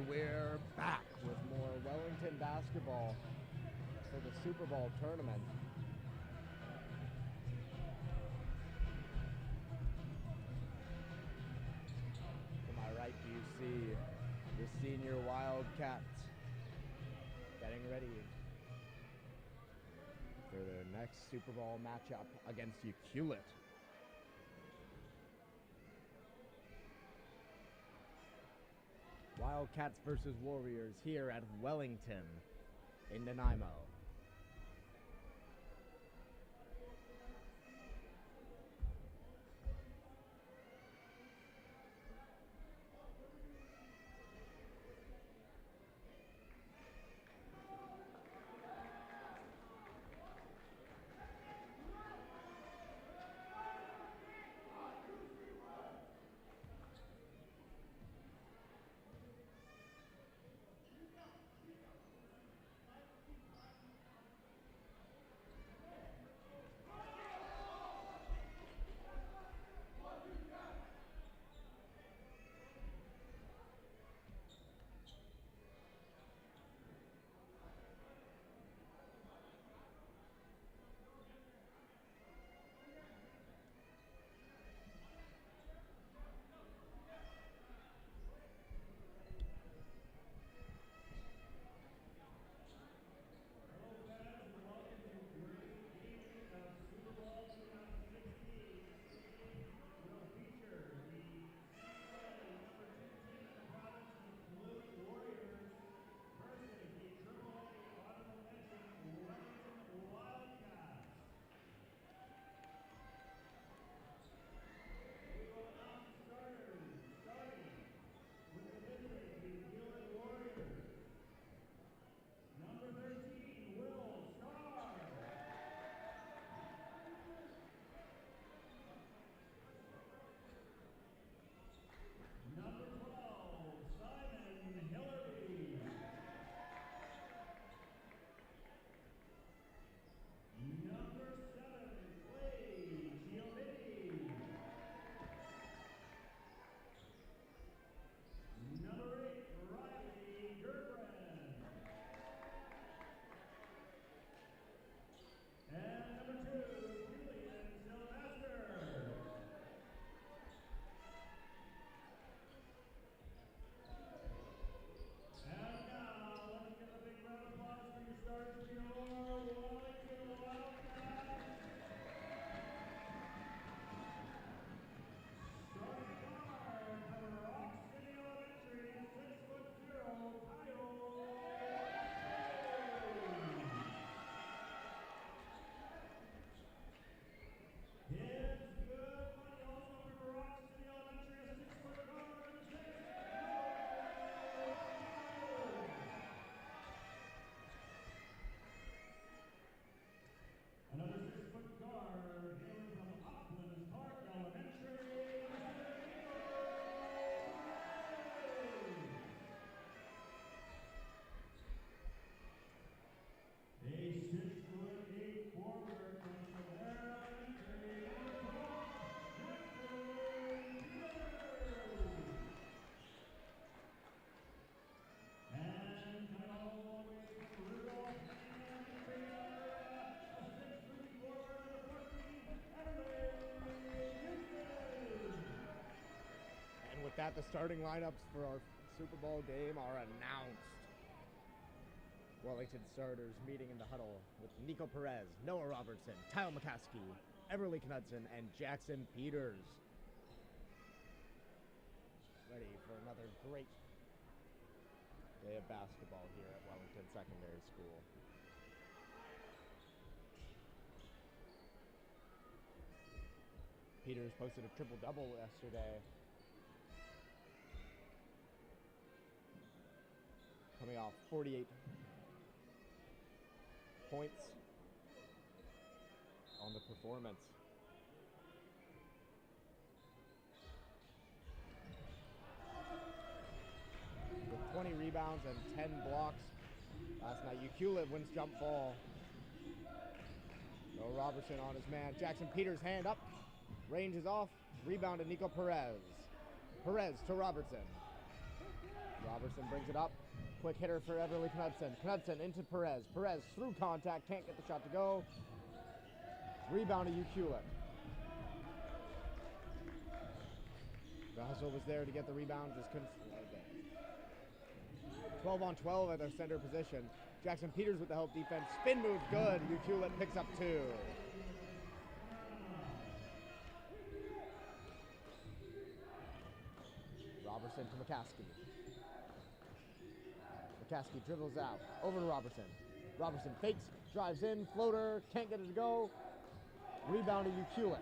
And we're back with more Wellington basketball for the Superball tournament. To my right, you see the senior Wildcats getting ready for their next Superball matchup against Ucluelet. Wildcats versus Warriors here at Wellington in Nanaimo. With that, the starting lineups for our Superball game are announced. Wellington starters meeting in the huddle with Nico Perez, Noah Robertson, Kyle McCaskey, Everly Knudsen, and Jackson Peters. Ready for another great day of basketball here at Wellington Secondary School. Peters posted a triple-double yesterday, coming off 48 points on the performance. With 20 rebounds and 10 blocks last night, Ucluelet wins jump ball. No Robertson on his man. Jackson Peters hand up. Range is off. Rebound to Nico Perez. Perez to Robertson. Robertson brings it up. Quick hitter for Everly Knudsen. Knudsen into Perez. Perez through contact, can't get the shot to go. Rebound to Ucluelet. The hustle was there to get the rebound, just couldn't. 12 on 12 at their center position. Jackson Peters with the help defense. Spin move good. Ucluelet picks up 2. Robertson to McCaskey. McCaskey dribbles out. Over to Robertson. Robertson fakes, drives in, floater, can't get it to go. Rebound to Ucluelet.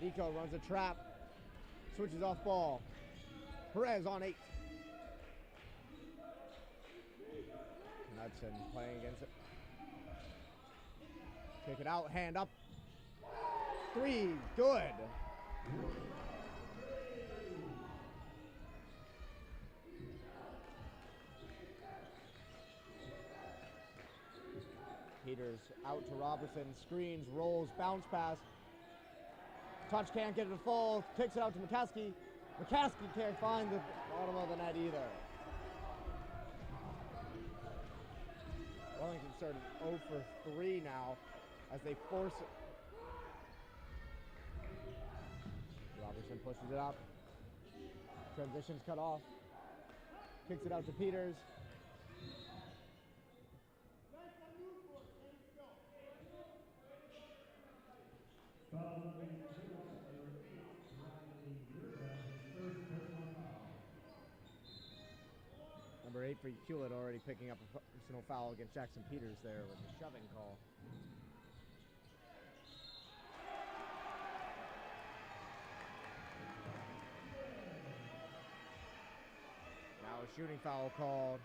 Nico runs a trap. Switches off ball. Perez on 8. Knudsen playing against it. Kick it out, hand up. 3, good. Peters out to Robertson, screens, rolls, bounce pass. Touch can't get it to fall, kicks it out to McCaskey. McCaskey can't find the bottom of the net either. Wellington started 0 for 3 now as they force it. Robertson pushes it up. Transition's cut off. Kicks it out to Peters. Number 8 for Ucluelet already picking up a personal foul against Jackson Peters there with the shoving call. Now a shooting foul called.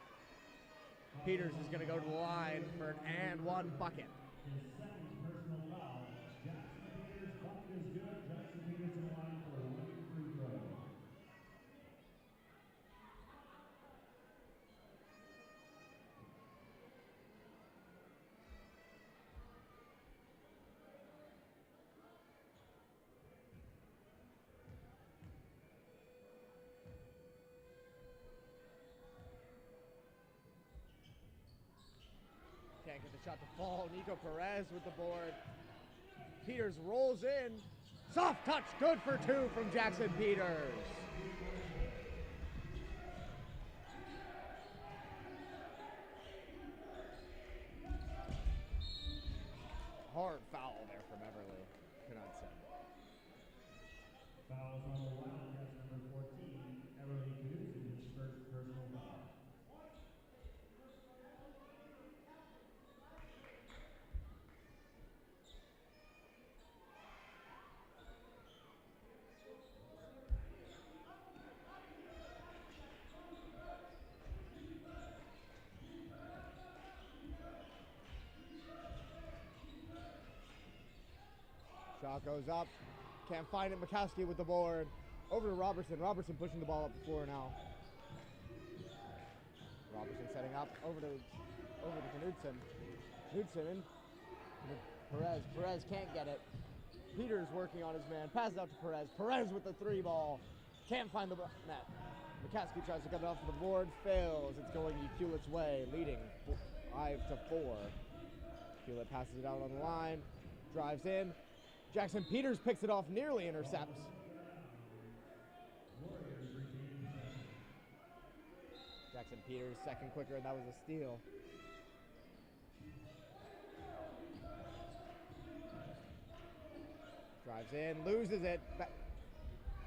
Peters is going to go to the line for an and 1 bucket. Can't get the shot to fall. Nico Perez with the board. Peters rolls in. Soft touch, good for 2 from Jackson Peters. Hard foul there from Everly Knudsen. Fouls on the Wildcats, number 14, Everly Knudsen, his first personal foul. Shot goes up. Can't find it. McCaskey with the board. Over to Robertson. Robertson pushing the ball up the floor now. Robertson setting up. Over to Knudsen. Knudsen in. Perez. Perez can't get it. Peters working on his man. Passes out to Perez. Perez with the 3 ball. Can't find the net. McCaskey tries to cut it off to the board. Fails. It's going Ucluelet's way. Leading 5-4. Ucluelet passes it out on the line. Drives in. Jackson Peters picks it off, nearly intercepts. Jackson Peters, second quicker, and that was a steal. Drives in, loses it.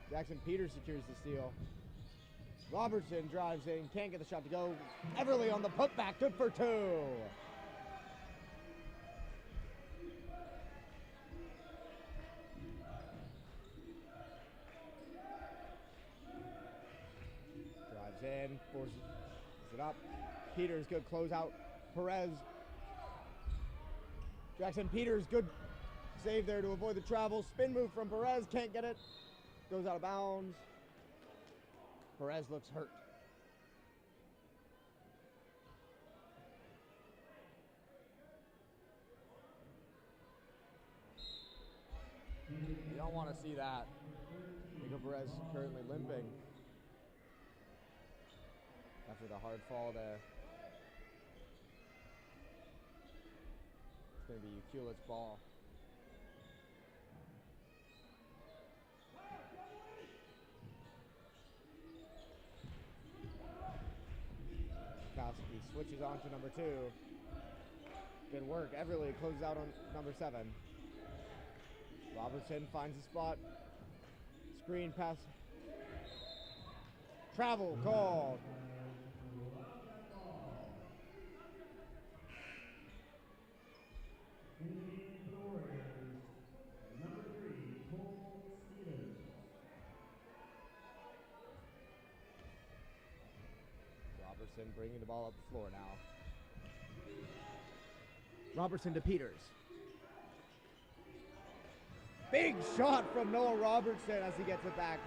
Jackson Peters secures the steal. Robertson drives in, can't get the shot to go. Everly on the putback, good for 2. In, forces it up. Peters, good closeout. Perez. Jackson Peters, good save there to avoid the travel. Spin move from Perez, can't get it. Goes out of bounds. Perez looks hurt. You don't want to see that. Nico Perez currently limping. After the hard fall there. It's going to be Ucluelet's ball. Kowski switches on to number 2. Good work. Everly closes out on number 7. Robertson finds a spot. Screen pass. Travel called. Robertson bringing the ball up the floor now. Robertson to Peters. Big shot from Noah Robertson as he gets it back.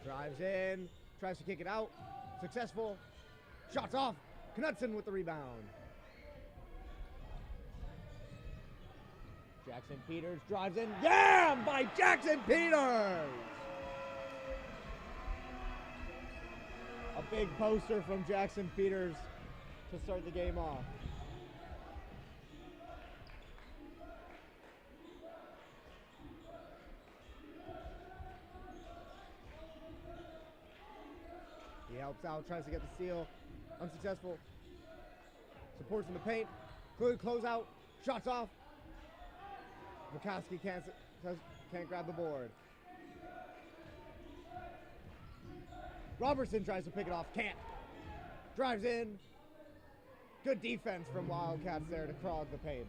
Drives in, tries to kick it out. Successful. Shots off. Knudsen with the rebound. Jackson Peters drives in. Yam by Jackson Peters! A big poster from Jackson Peters to start the game off. He helps out, tries to get the steal. Unsuccessful. Supports in the paint. Good closeout. Shots off. Bukowski can't grab the board. Robertson tries to pick it off. Can't. Drives in. Good defense from Wildcats there to clog the paint.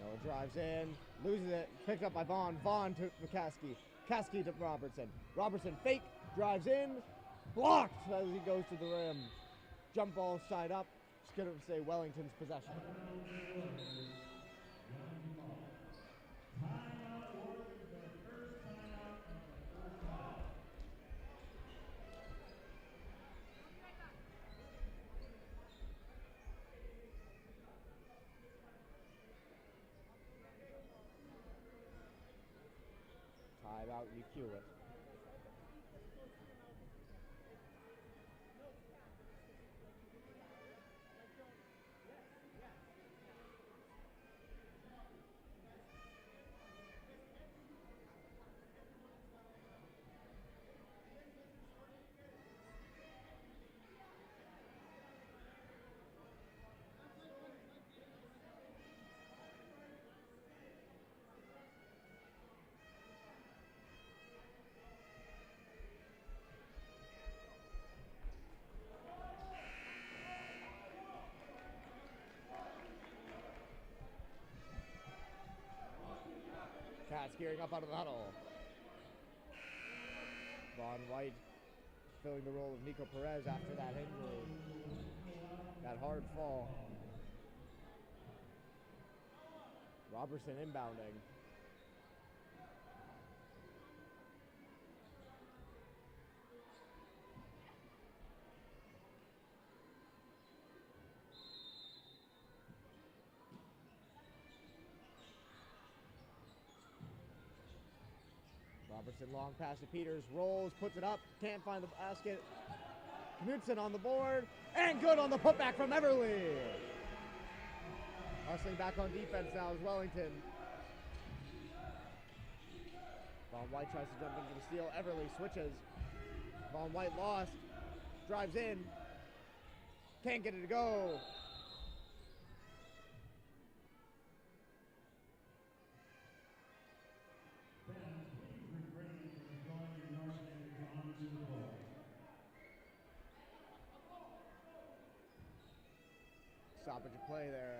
Noah drives in. Loses it. Picked up by Vaughn. Vaughn to McCaskey. Caskey to Robertson. Robertson fake. Drives in. Blocked as he goes to the rim. Jump ball side up. Just going to say Wellington's possession. Timeout Ucluelet. Cats gearing up out of the huddle. Vaughn White filling the role of Nico Perez after that injury. That hard fall. Robertson inbounding. Robertson long pass to Peters, rolls, puts it up, can't find the basket. Knudsen on the board, and good on the putback from Everly. Hustling back on defense now is Wellington. Vaughn White tries to jump into the steal, Everly switches. Vaughn White lost, drives in, can't get it to go. Stoppage of play there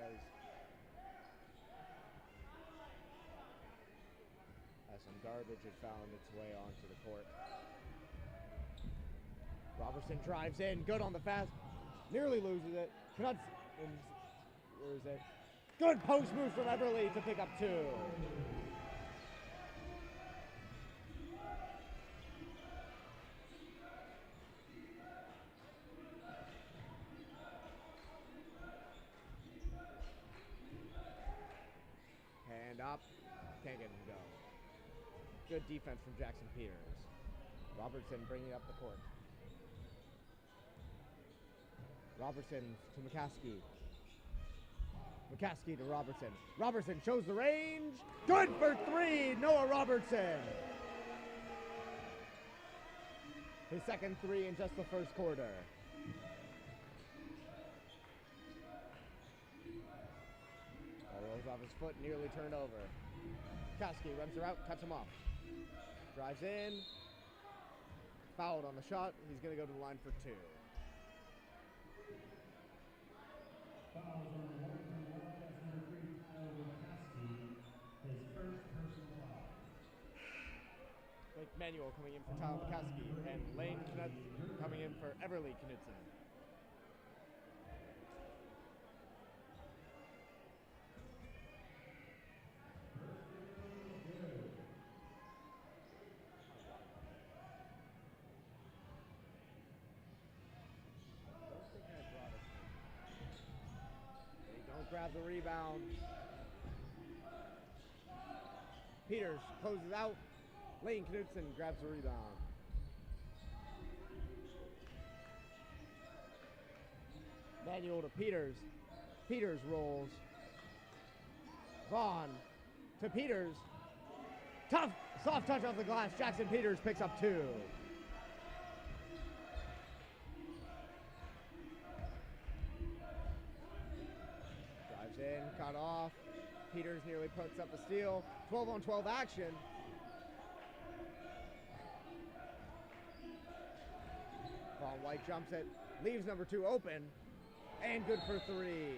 as some garbage had found its way onto the court. Robertson drives in, good on the fast, nearly loses it. Where is it? Good post move from Everly to pick up 2. good defense from Jackson Peters. Robertson bringing up the court. Robertson to McCaskey. McCaskey to Robertson. Robertson shows the range. Good for three, Noah Robertson. His second three in just the first quarter. Ball rolls off his foot, nearly turned over. McCaskey runs her out, cuts him off. Drives in. Fouled on the shot. He's going to go to the line for two. Fouls on the Wellington Wildcats number 3, Tyler McCaskey, his first personal foul. Blake Manuel coming in for Tyler McCaskey, and Lane Knutz coming in for Everly Knudsen. Grab the rebound. Peters closes out. Lane Knudsen grabs the rebound. Manuel to Peters. Peters rolls. Vaughn to Peters. Tough, soft touch off the glass. Jackson Peters picks up two. In, cut off. Peters nearly puts up the steal. 12-on-12 action. Vaughn White jumps it, leaves number two open, and good for three.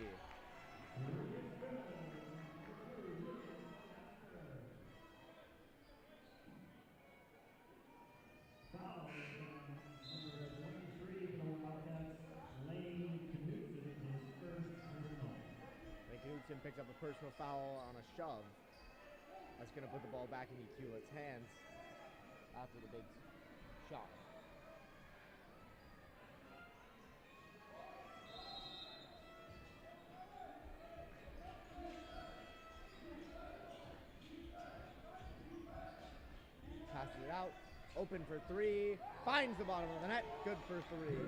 Picks up a personal foul on a shove. That's going to put the ball back in Ucluelet's hands after the big shot. Passes it out. Open for three. Finds the bottom of the net. Good for three.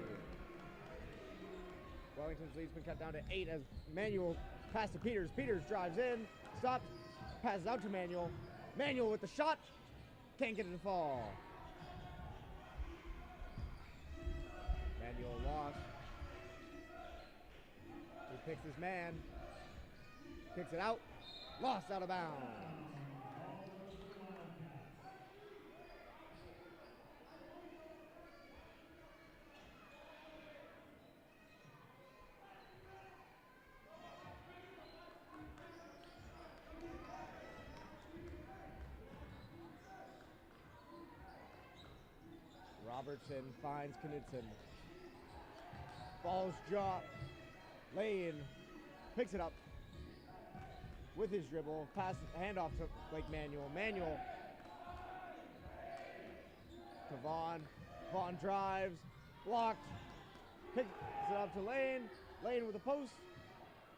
Wellington's lead's been cut down to 8 as Manuel pass to Peters. Peters drives in, stops, passes out to Manuel. Manuel with the shot, can't get it to fall. Manuel lost. He picks his man, kicks it out, lost out of bounds. Robertson finds Knudsen. Ball's dropped. Lane picks it up with his dribble. Pass, handoff to Blake Manuel. Manuel to Vaughn. Vaughn drives. Blocked. Picks it up to Lane. Lane with the post.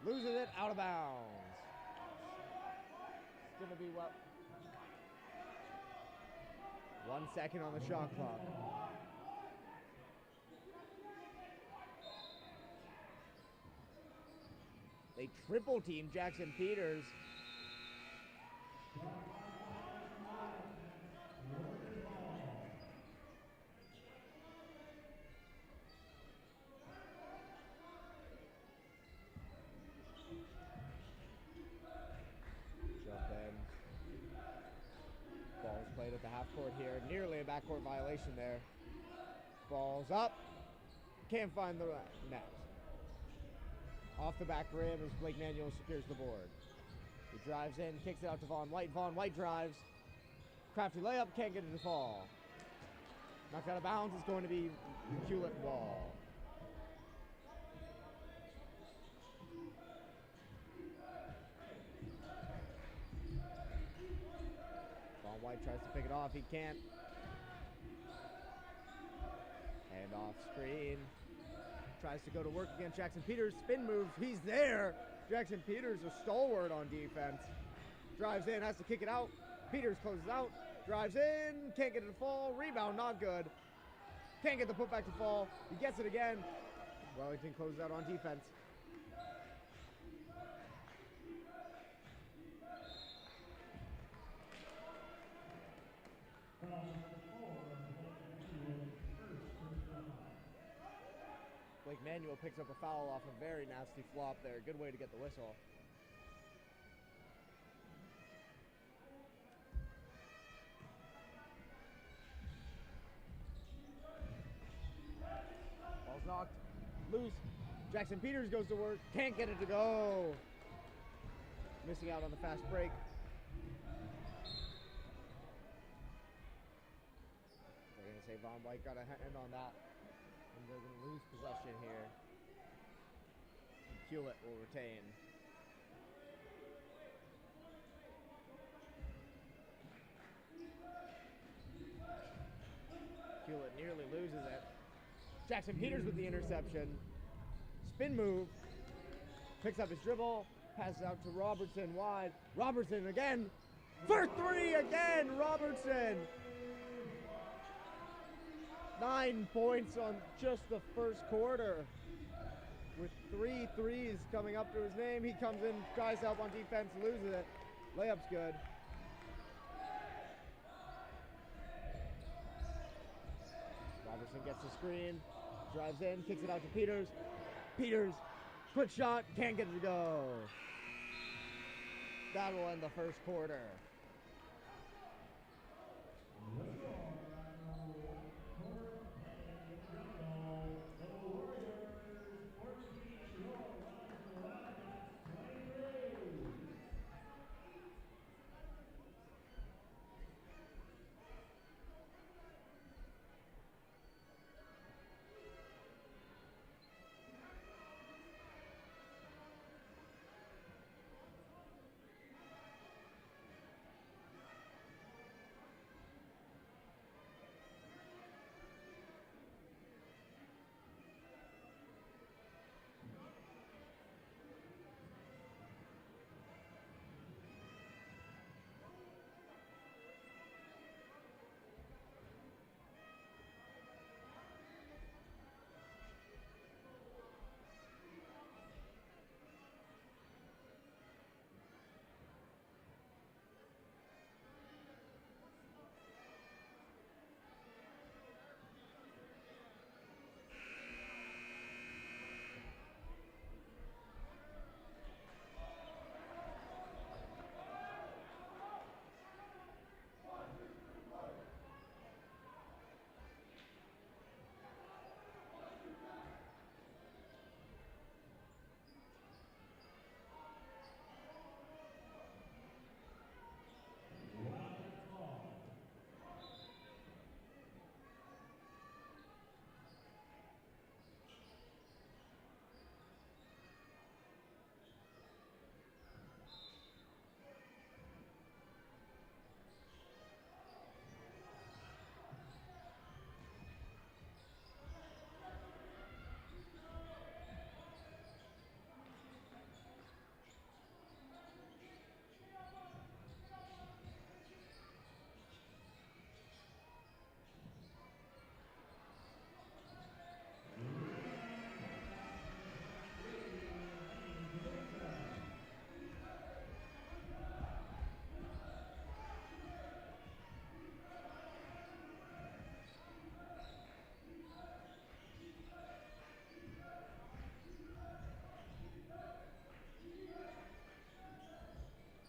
Loses it out of bounds. It's going to be what? 1 second on the shot clock. They triple team Jackson Peters. Jump in. Ball's played at the half court here. Nearly a backcourt violation there. Ball's up. Can't find the net. Off the back rim as Blake Manuel secures the board. He drives in, kicks it out to Vaughn White. Vaughn White drives. Crafty layup, can't get it to fall. Knocked out of bounds, it's going to be Ucluelet ball. Vaughn White tries to pick it off, he can't. Hand off screen. Tries to go to work against Jackson Peters. Spin moves. He's there. Jackson Peters, a stalwart on defense. Drives in, has to kick it out. Peters closes out. Drives in, can't get it to fall. Rebound, not good. Can't get the putback to fall. He gets it again. Wellington closes out on defense. Blake Manuel picks up a foul off a very nasty flop there. Good way to get the whistle. Ball's knocked loose. Jackson Peters goes to work. Can't get it to go. Missing out on the fast break. They're going to say Von White got a hand on that. And they're going to lose possession here. Ucluelet will retain. Ucluelet nearly loses it. Jackson Peters with the interception. Spin move. Picks up his dribble. Passes out to Robertson wide. Robertson again. For three again, Robertson. 9 points on just the first quarter. With 3 threes coming up to his name. He comes in, tries to help on defense, loses it. Layup's good. Robertson gets the screen, drives in, kicks it out to Peters. Peters, quick shot, can't get it to go. That will end the first quarter.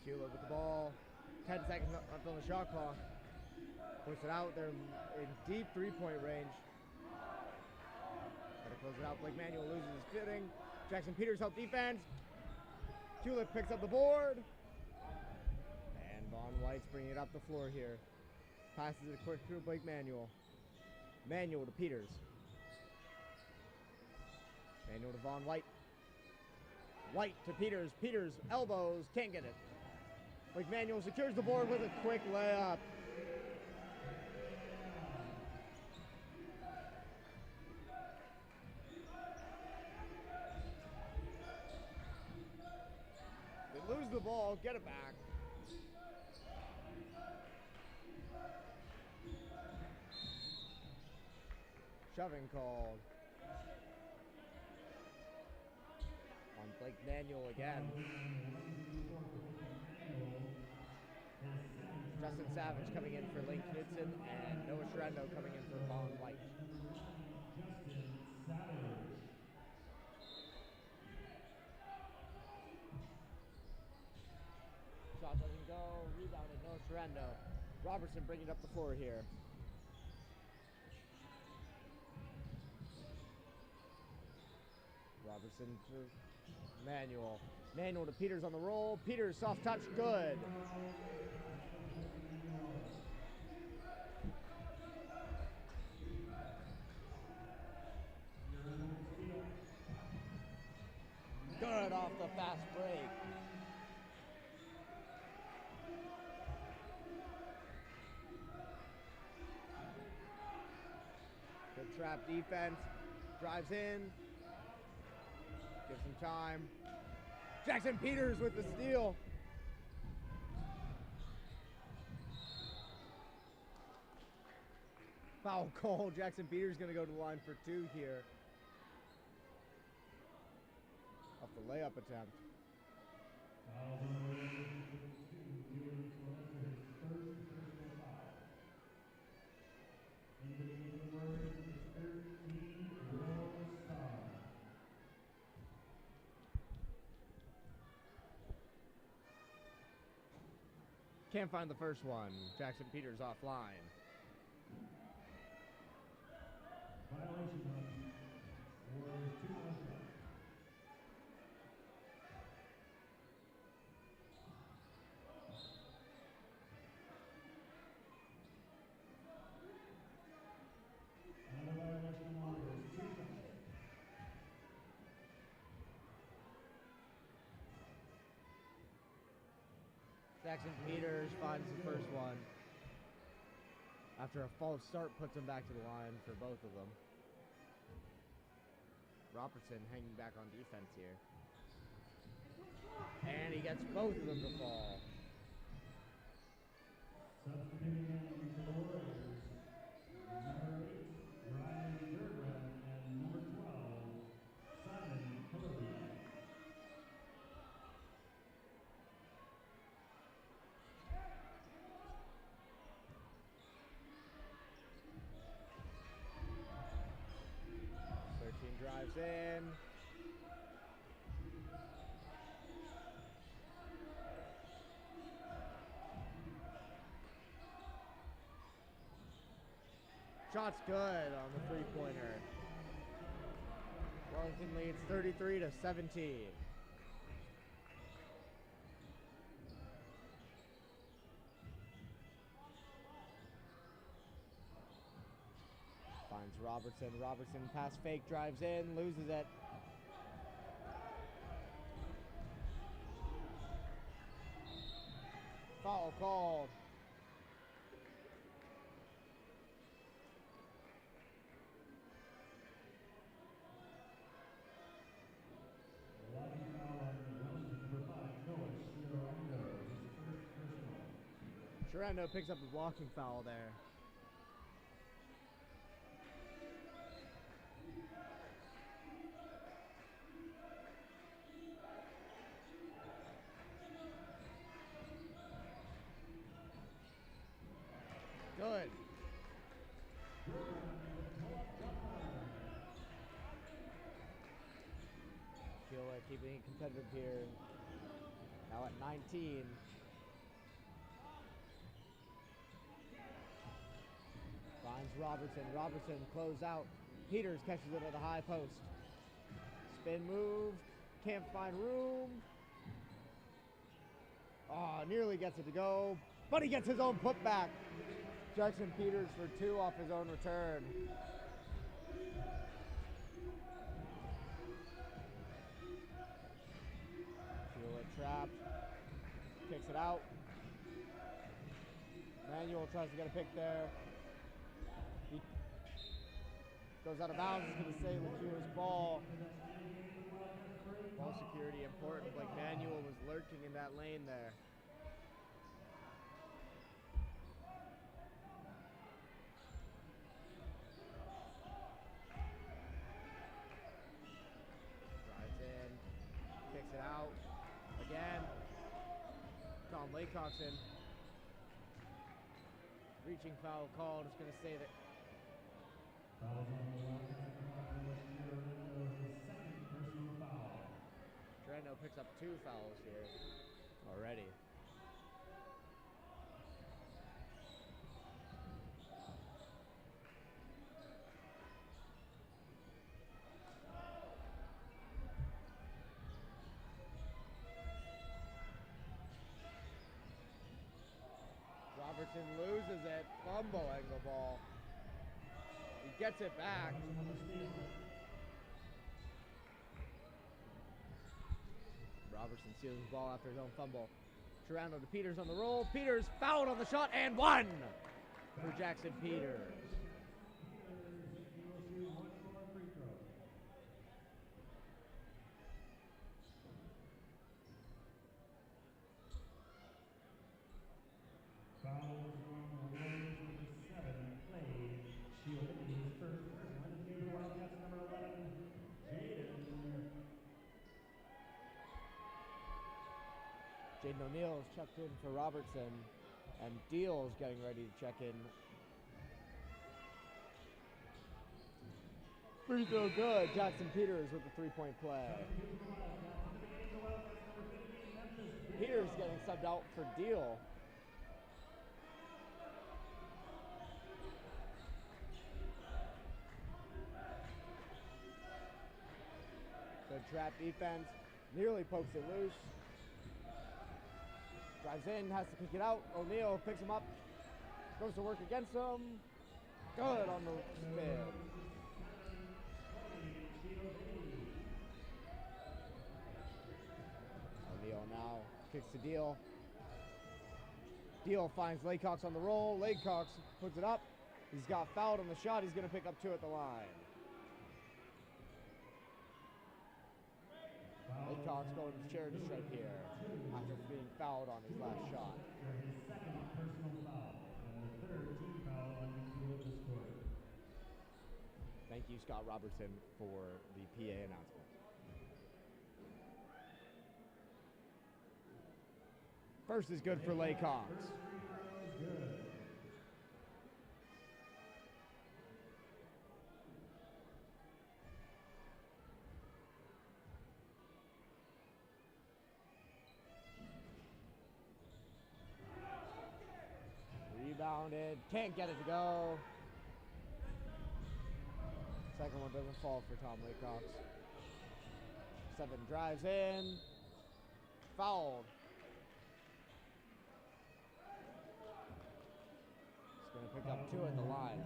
Ucluelet with the ball. 10 seconds left on the shot clock. Puts it out there in deep three-point range. Got to close it out. Blake Manuel loses his footing. Jackson Peters help defense. Ucluelet picks up the board. And Von White's bringing it up the floor here. Passes it quick through Blake Manuel. Manuel to Peters. Manuel to Von White. White to Peters. Peters elbows. Can't get it. Blake Manuel secures the board with a quick layup. They lose the ball. Get it back. shoving called on Blake Manuel again. Justin Savage coming in for Link Knudsen, and Noah Shrendo coming in for Vaughn White. Shot doesn't go, rebounded Noah Shrendo. Robertson bringing up the floor here. Robertson to Manuel. Manuel to Peters on the roll. Peters soft touch, good. Good off the fast break. Good trap defense. Drives in. Gives him time. Jackson Peters with the steal. Foul call. Jackson Peters going to go to the line for 2 here. Off the layup attempt. Can't find the first one. Jackson Peters offline. Jackson Peters finds the first one. After a false start, puts him back to the line for both of them. Robertson hanging back on defense here. And he gets both of them to fall. Substituting in for the Warriors, number 8, Ryan Durban, and number 12, Simon Kirby. Drives in. Shot's good on the three-pointer. Wellington leads 33-17. Finds Robertson. Robertson pass fake, drives in, loses it. Foul called. Shrendo picks up a blocking foul there. Good. Ucluelet keeping it competitive here. Now at 19. Finds Robertson. Robertson close out. Peters catches it at the high post. Spin move. Can't find room. Oh, nearly gets it to go. But he gets his own putback. Jackson Peters for 2 off his own return. Ucluelet trapped. Kicks it out. Manuel tries to get a pick there. He goes out of bounds. It's going to say Ucluelet's ball. Ball security important. Like Manuel was lurking in that lane there. Laycock's in. Reaching foul called. It's going to say that. Fouls on the Wellington Superball here. His second personal foul. Trento picks up 2 fouls here already. Robertson loses it, fumbling the ball. He gets it back. Robertson steals the ball after his own fumble. Trento to Peters on the roll. Peters fouled on the shot and 1 for Jackson Peters. Fouls on the Warriors number 7 played. Shielding his first personal. And the Wildcats number 11, Jaden O'Neal is checked in for Robertson, and Deal's getting ready to check in. Free throw good. Jackson Peters with the 3-point play. Peters getting subbed out for Deal. Good trap defense. Nearly pokes it loose. Drives in, has to kick it out. O'Neal picks him up. Goes to work against him. Good on the spin. O'Neal now kicks to Deal. Deal finds Laycock's on the roll. Laycock's puts it up. He's got fouled on the shot. He's going to pick up 2 at the line. Laycock's going to charity stripe here after being fouled on his last shot. his second personal foul and the third team foul on Ucluelet this quarter. Thank you, Scott Robertson, for the PA announcement. First is good for Laycock's. First free throw is good. Rebounded, can't get it to go. Second one doesn't fall for Tom Laycock. 7 drives in, fouled. He's going to pick up 2 at the line.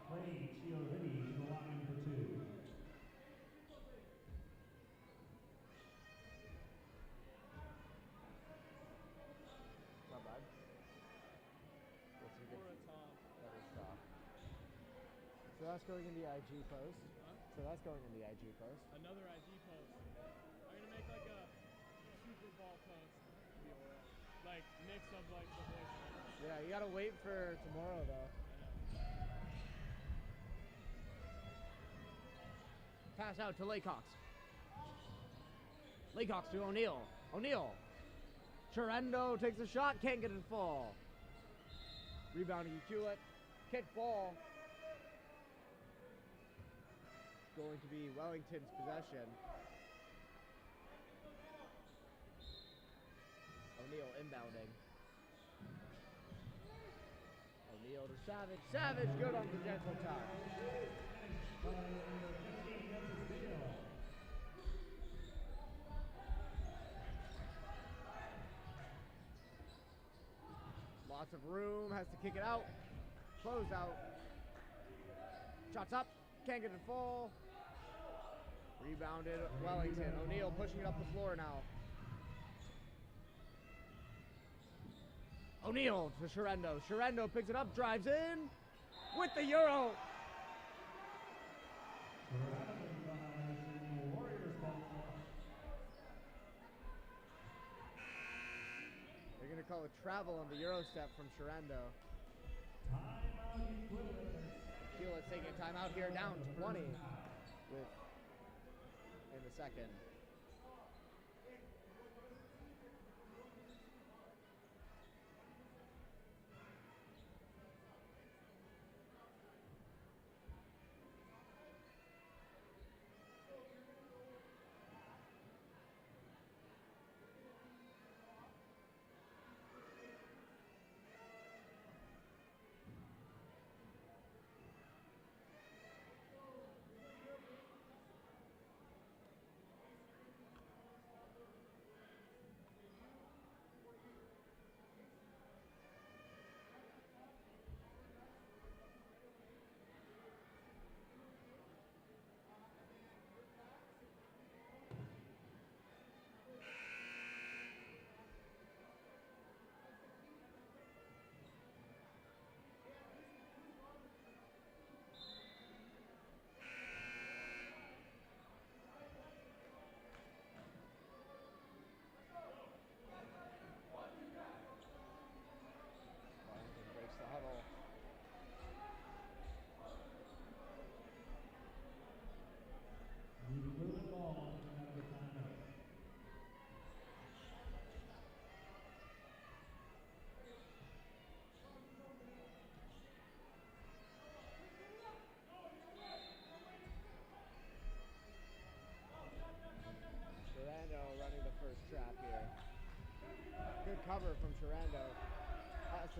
Playing Chiovini to the line for 2. Not bad. That's some good. That is tough. So that's going in the IG post. Huh? So that's going in the IG post. Another IG post. I'm gonna make like a Superball post. Be alright. Like mix of like the voices. Yeah, you gotta wait for tomorrow though. Pass out to Laycock's. Laycock's to O'Neal. O'Neal. Trento takes a shot, can't get it to fall. Rebounding Ucluelet. Kick ball. Going to be Wellington's possession. O'Neal inbounding. O'Neal to Savage. Savage good on the gentle touch. Lots of room, has to kick it out. Close out. Shots up, can't get it to fall. Rebounded Wellington. O'Neal pushing it up the floor now. O'Neal to Trento. Trento picks it up, drives in with the Euro. They're going to call a travel on the Euro step from Trento. Ucluelet's taking a timeout here, down 20 in the second.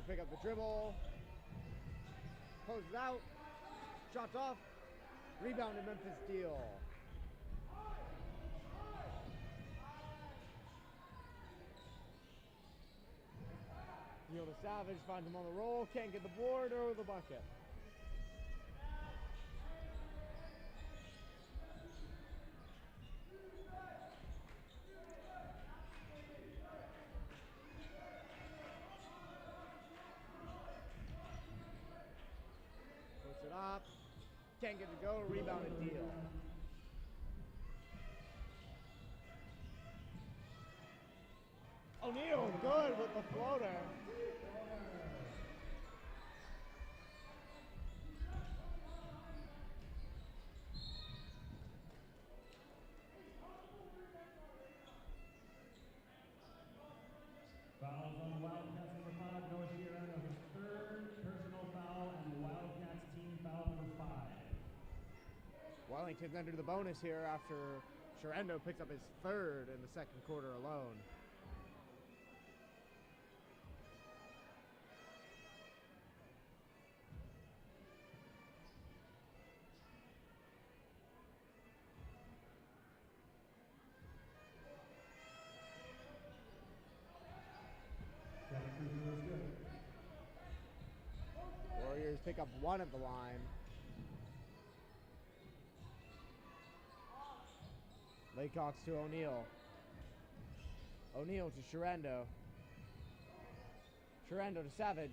pick up the dribble. Closes out. Shots off. Rebound to Memphis Deal. Deal to Savage. Finds him on the roll. Can't get the board or the bucket. Puts it up. Can't get to go. Rebound to Deal. O'Neal good with the floater. Fouls on the Wildcats, number 5, Noah Giordano, his third personal foul, and the Wildcats team foul number 5. Wellington's entered the bonus here after Sherendo picks up his third in the second quarter alone. Warriors pick up one at the line. Laycox to O'Neal. O'Neal to Sherendo. Sherendo to Savage.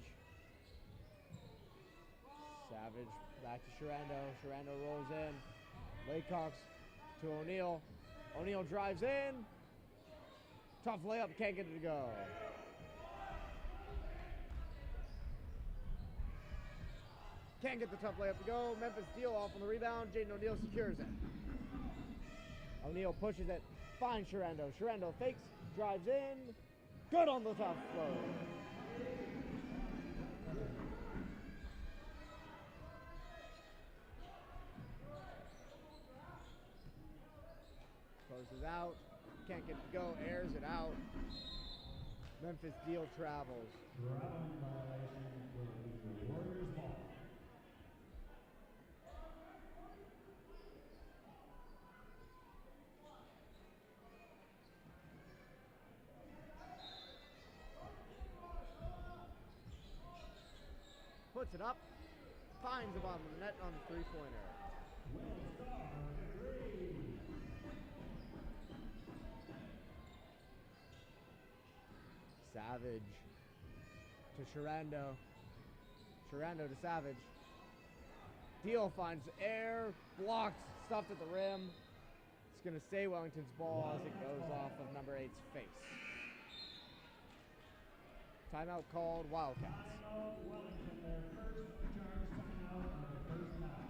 Savage back to Sherendo. Sherendo rolls in. Laycox to O'Neal. O'Neal drives in. Tough layup, can't get it to go. Can't get the tough layup to go. Memphis Deal off on the rebound. Jaden O'Neal secures it. O'Neal pushes it. Finds Sherendo. Sherendo fakes. Drives in. Good on the tough flow. Closes out. Can't get it to go. Airs it out. Memphis Deal travels. Traveling violation will be the Warriors' ball. Puts it up, finds the bottom of the net on the three-pointer. Savage to Sherendo. Sherendo to Savage. Deal finds air, blocked, stuffed at the rim. It's going to stay Wellington's ball as it goes off of number 8's face. Timeout called, Wildcats. Wellington, their first charge timeout of the first half.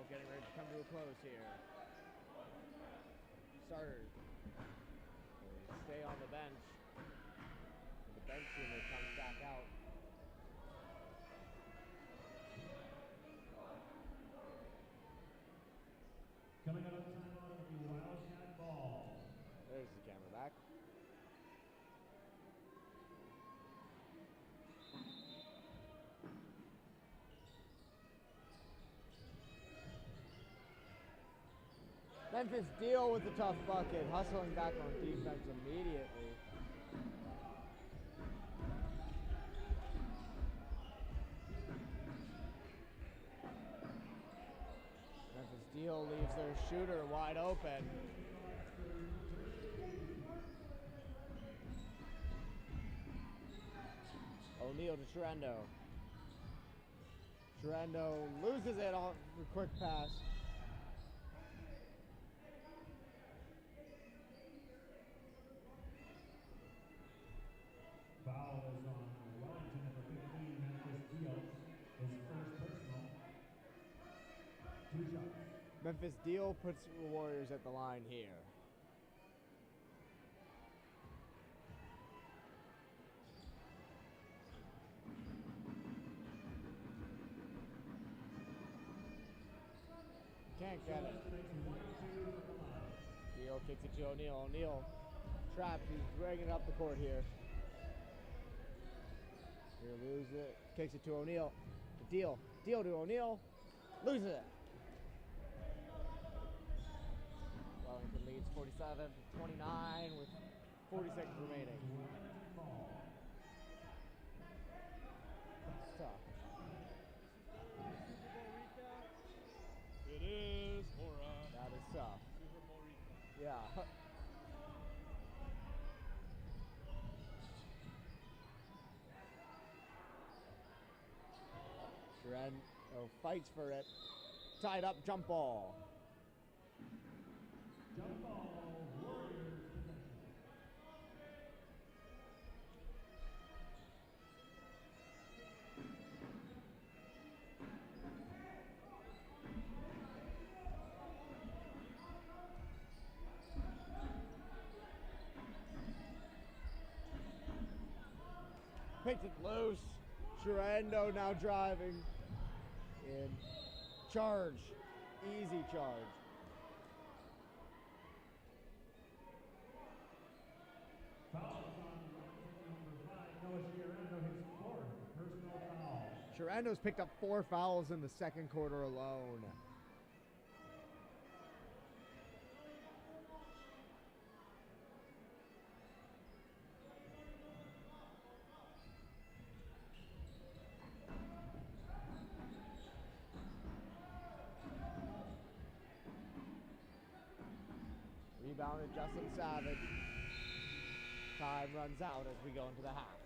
Getting ready to come to a close here. Starters will stay on the bench. The bench unit comes back out. Coming up, timeout of the Wildcat ball. There's the camera back. Memphis Deal with the tough bucket, hustling back on defense immediately. Memphis Deal leaves their shooter wide open. O'Neal to Sherendo. Sherendo loses it on the quick pass. Foul is on Wellington, number 15, Memphis Deal. His first personal. 2 shots. Memphis Deal puts the Warriors at the line here. Can't get it. Deal kicks it to O'Neal. O'Neal trapped. He's dragging it up the court here. Here loses it. Kicks it to O'Neal. Deal. Deal to O'Neal. Loses it. Wellington leads 47-29 with 40 seconds remaining. That's tough. It is Hora. That is tough. Superball recap. Yeah. Sherendo fights for it. Tied up jump ball. Jump ball, Warriors possession. Picks it loose. Sherendo now driving. In charge. Easy charge. Foul is on number 5, Noah Sherendo, his 4th personal foul. Sherendo's picked up 4 fouls in the second quarter alone. Rebounded Justin Savage. Time runs out as we go into the half.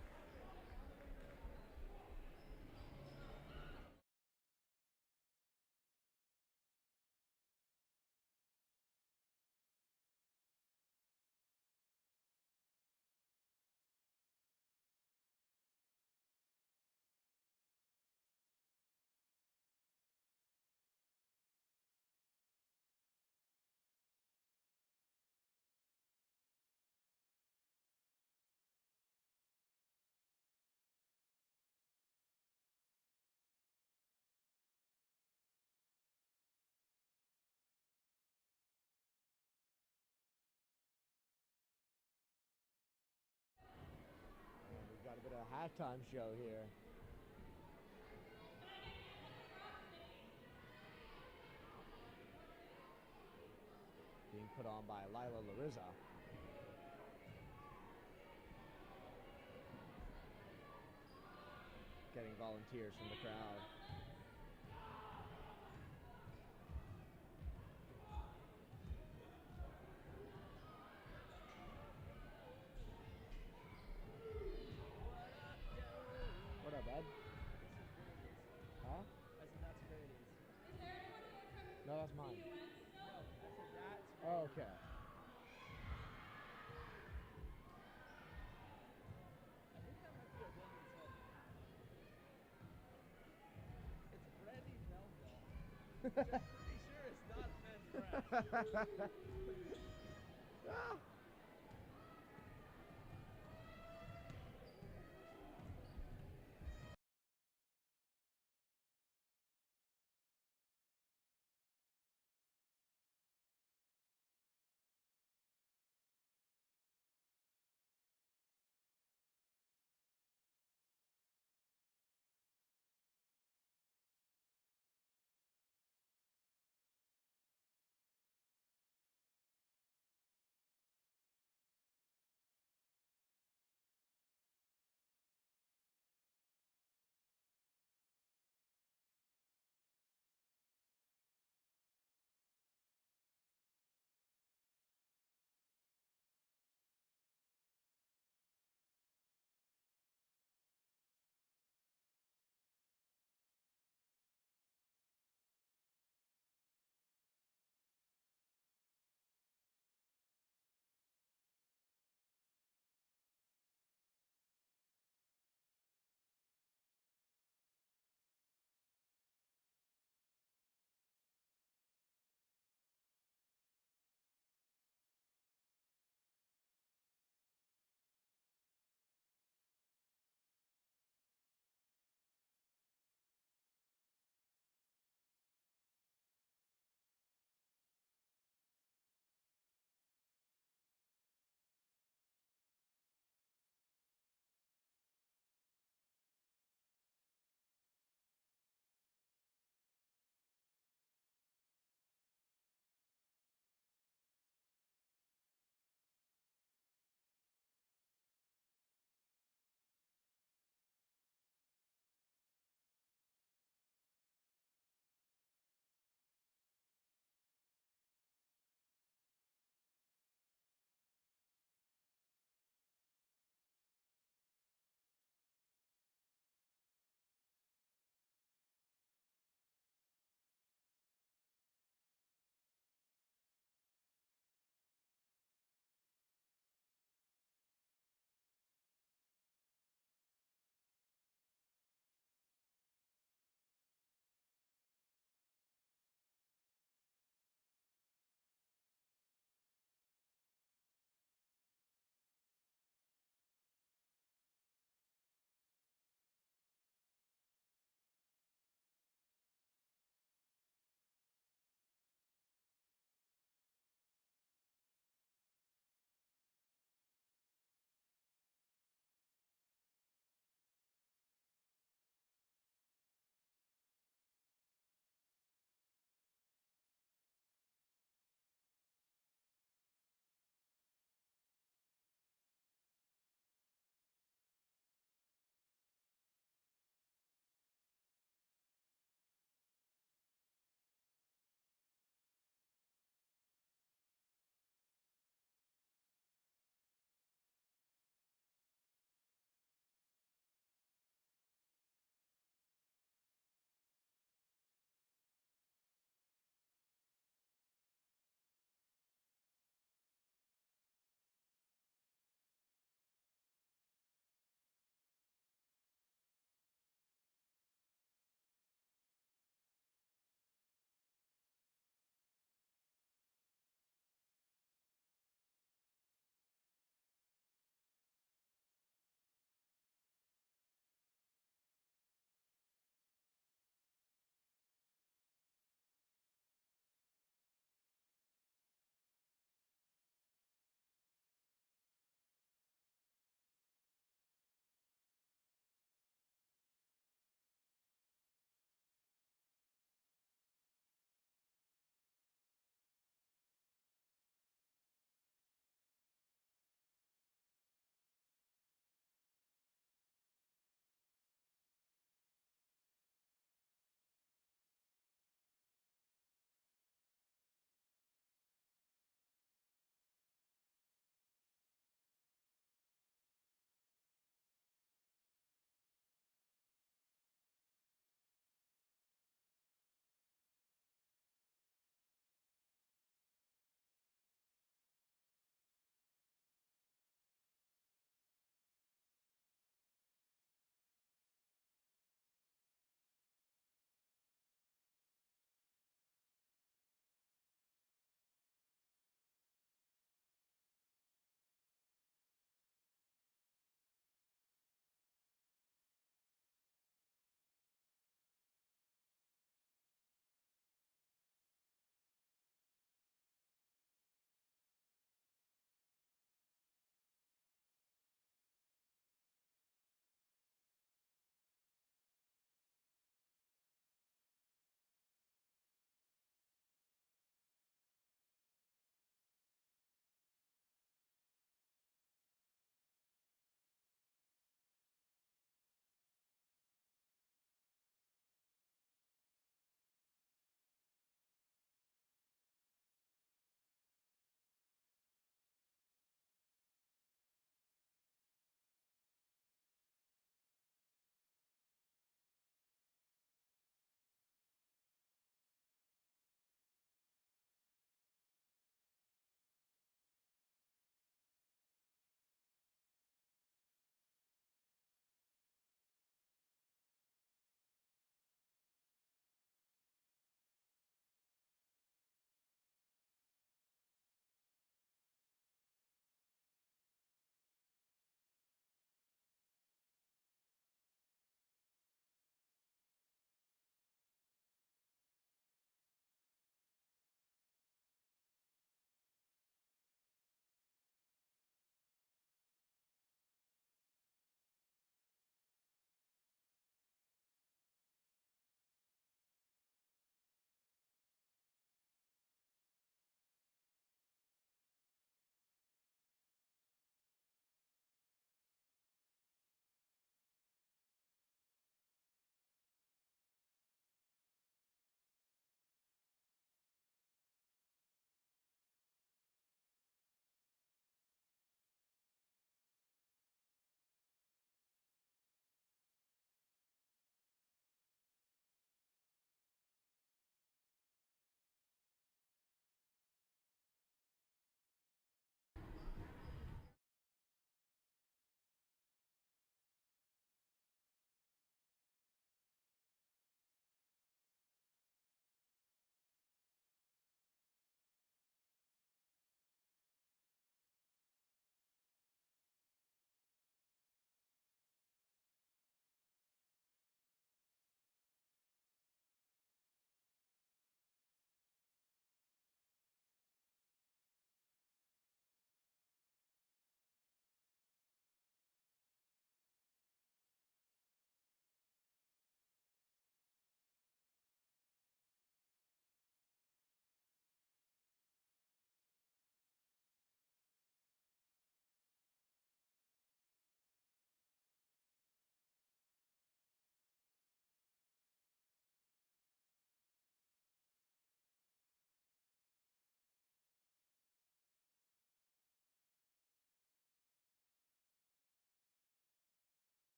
We've got a bit of a halftime show here. Being put on by Lila Larissa. Getting volunteers from the crowd. What up, bud? Huh? I said that's Brady's. No, that's mine. No, I said that's Oh, okay. I think that might be a woman's head. It's Brandy Melville. I'm pretty sure it's not men's breath. Ah.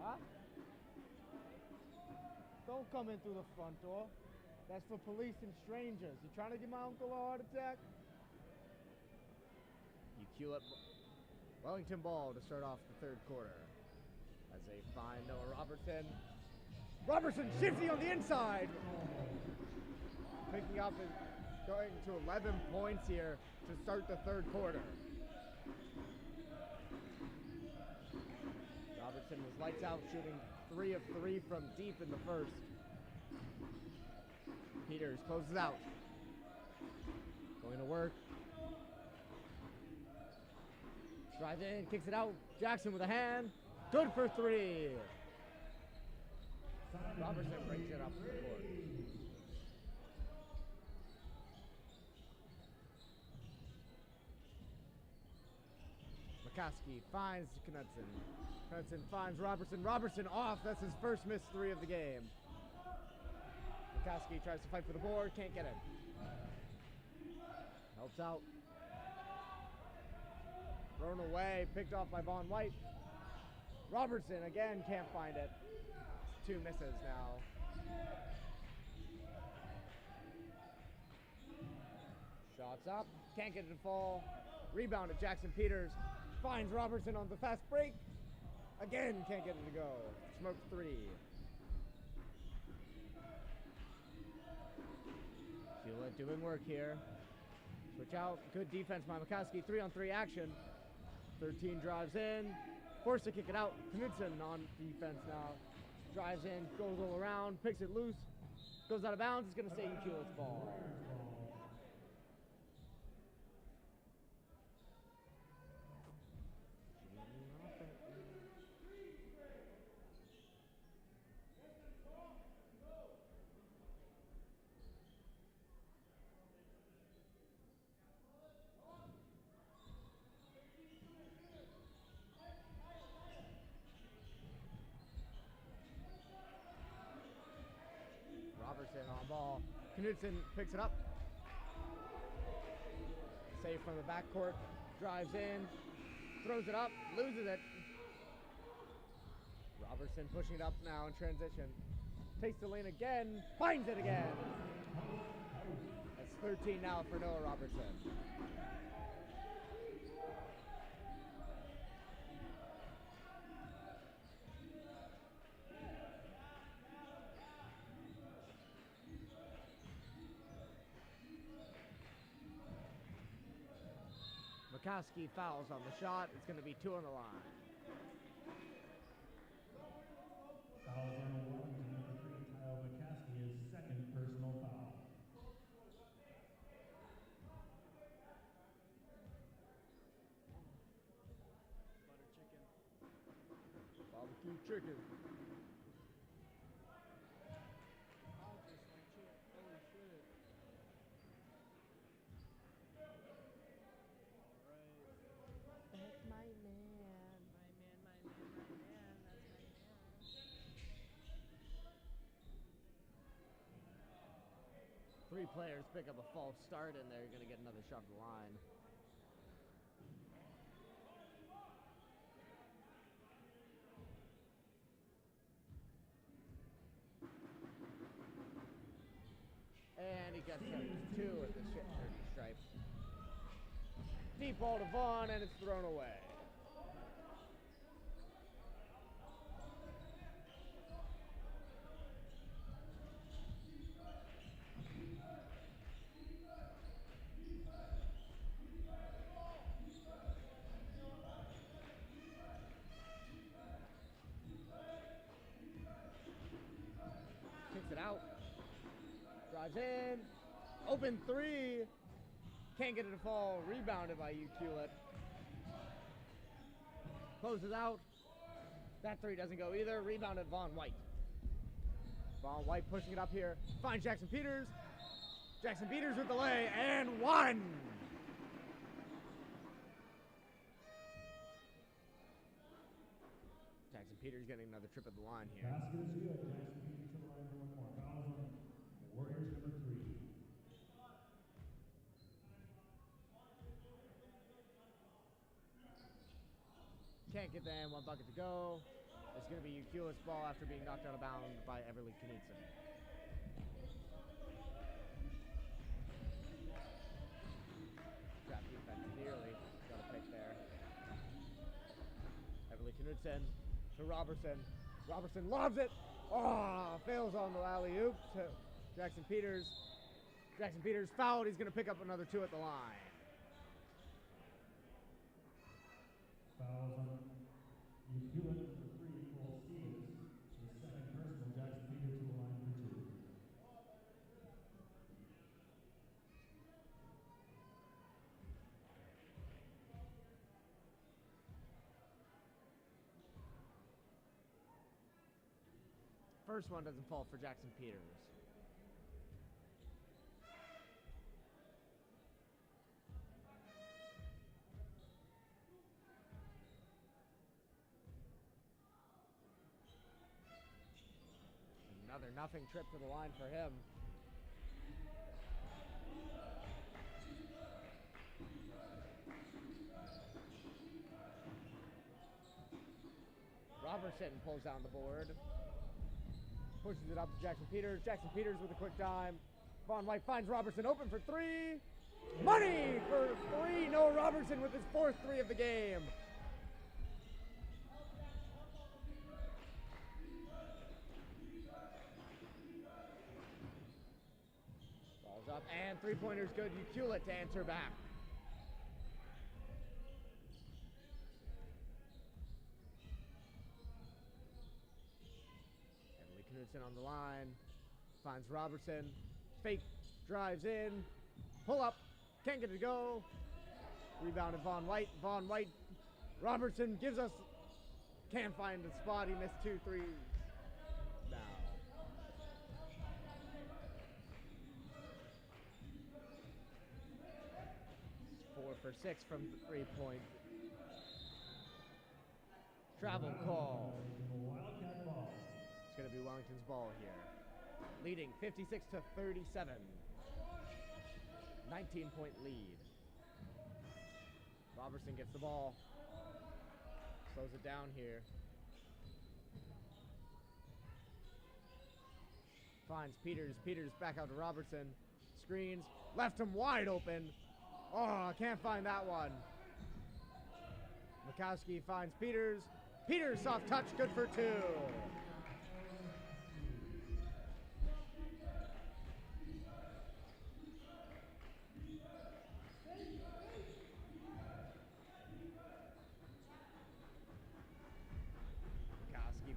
Huh? Don't come in through the front door. That's for police and strangers. You trying to give my uncle a heart attack? Ucluelet Wellington ball to start off the third quarter. As they find Noah Robertson. Robertson shifting on the inside. Picking up and going to 11 points here to start the third quarter. Robertson was lights out, shooting 3 of 3 from deep in the first. Peters closes out. Going to work. Drives in, kicks it out. Jackson with a hand. Good for 3. Robertson brings it up the court. McCaskey finds Knudsen. Knudsen finds Robertson. Robertson off. That's his first missed 3 of the game. McCaskey tries to fight for the board. Can't get it. Helps out. Thrown away. Picked off by Vaughn White. Robertson again can't find it. 2 misses now. Shots up. Can't get it to fall. Rebound to Jackson Peters. Finds Robertson on the fast break. Again, can't get it to go. Smoke 3. Ucluelet doing work here. Switch out. Good defense by McCaskey. 3-on-3 action. 13 drives in. Forced to kick it out. Knudsen on defense now. Drives in. Goes all around. Picks it loose. Goes out of bounds. It's going to stay Ucluelet's ball. Robertson on ball. Knudsen picks it up. Save from the backcourt. Drives in. Throws it up. Loses it. Robertson pushing it up now in transition. Takes the lane again. Finds it again. That's 13 now for Noah Robertson. McCaskey fouls on the shot. It's going to be 2 on the line. Fouls on Wellington, number 3, Kyle McCaskey, his second personal foul. Butter chicken. Barbecue chicken. Oh, just like shit. Holy shit. That's my man. That's my man. 3 players pick up a false start, and they're going to get another shot at the line. And he gets a 2 at the stripe. Deep ball to Vaughn, and it's thrown away. Kicks it out. Drives in. Open 3. Can't get it to fall. Rebounded by Ucluelet. Closes out. That 3 doesn't go either. Rebounded Vaughn White. Vaughn White pushing it up here. Finds Jackson Peters. Jackson Peters with the lay and 1. Jackson Peters getting another trip at the line here. Basket is good. Jackson Peters to the line for 1 more. Fouls on Warriors, number 3. Can't get the and one bucket to go. It's going to be Ucluelet's ball after being knocked out of bounds by Everly Knudsen. Trap defense nearly got a pick there. Everly Knudsen to Robertson. Robertson lobs it. Oh, fails on the alley-oop to Jackson Peters. Jackson Peters fouled. He's going to pick up another 2 at the line. Fouls on Ucluelet for 3, Cole Stevens. His second personal, Jackson Peters to the line for 2. First one doesn't fall for Jackson Peters. Another nothing trip to the line for him. Robertson pulls down the board. Pushes it up to Jackson Peters. Jackson Peters with a quick dime. Von White finds Robertson open for 3. Money for 3. Noah Robertson with his 4th 3 of the game. Ball's up and 3-pointer's good. Ucluelet to answer back. Knudsen on the line, finds Robertson, fake, drives in, pull up, can't get it to go. Rebounded Von White. Von White, Robertson gives us, can't find the spot. He missed 2 threes. Now. 4 for 6 from the 3-point. Travel call. Wildcat ball. It's going to be Wellington's ball here. Leading 56 to 37. 19-point lead. Robertson gets the ball. Slows it down here. Finds Peters. Peters back out to Robertson. Screens. Left him wide open. Oh, can't find that one. Mikowski finds Peters. Peters soft touch. Good for 2.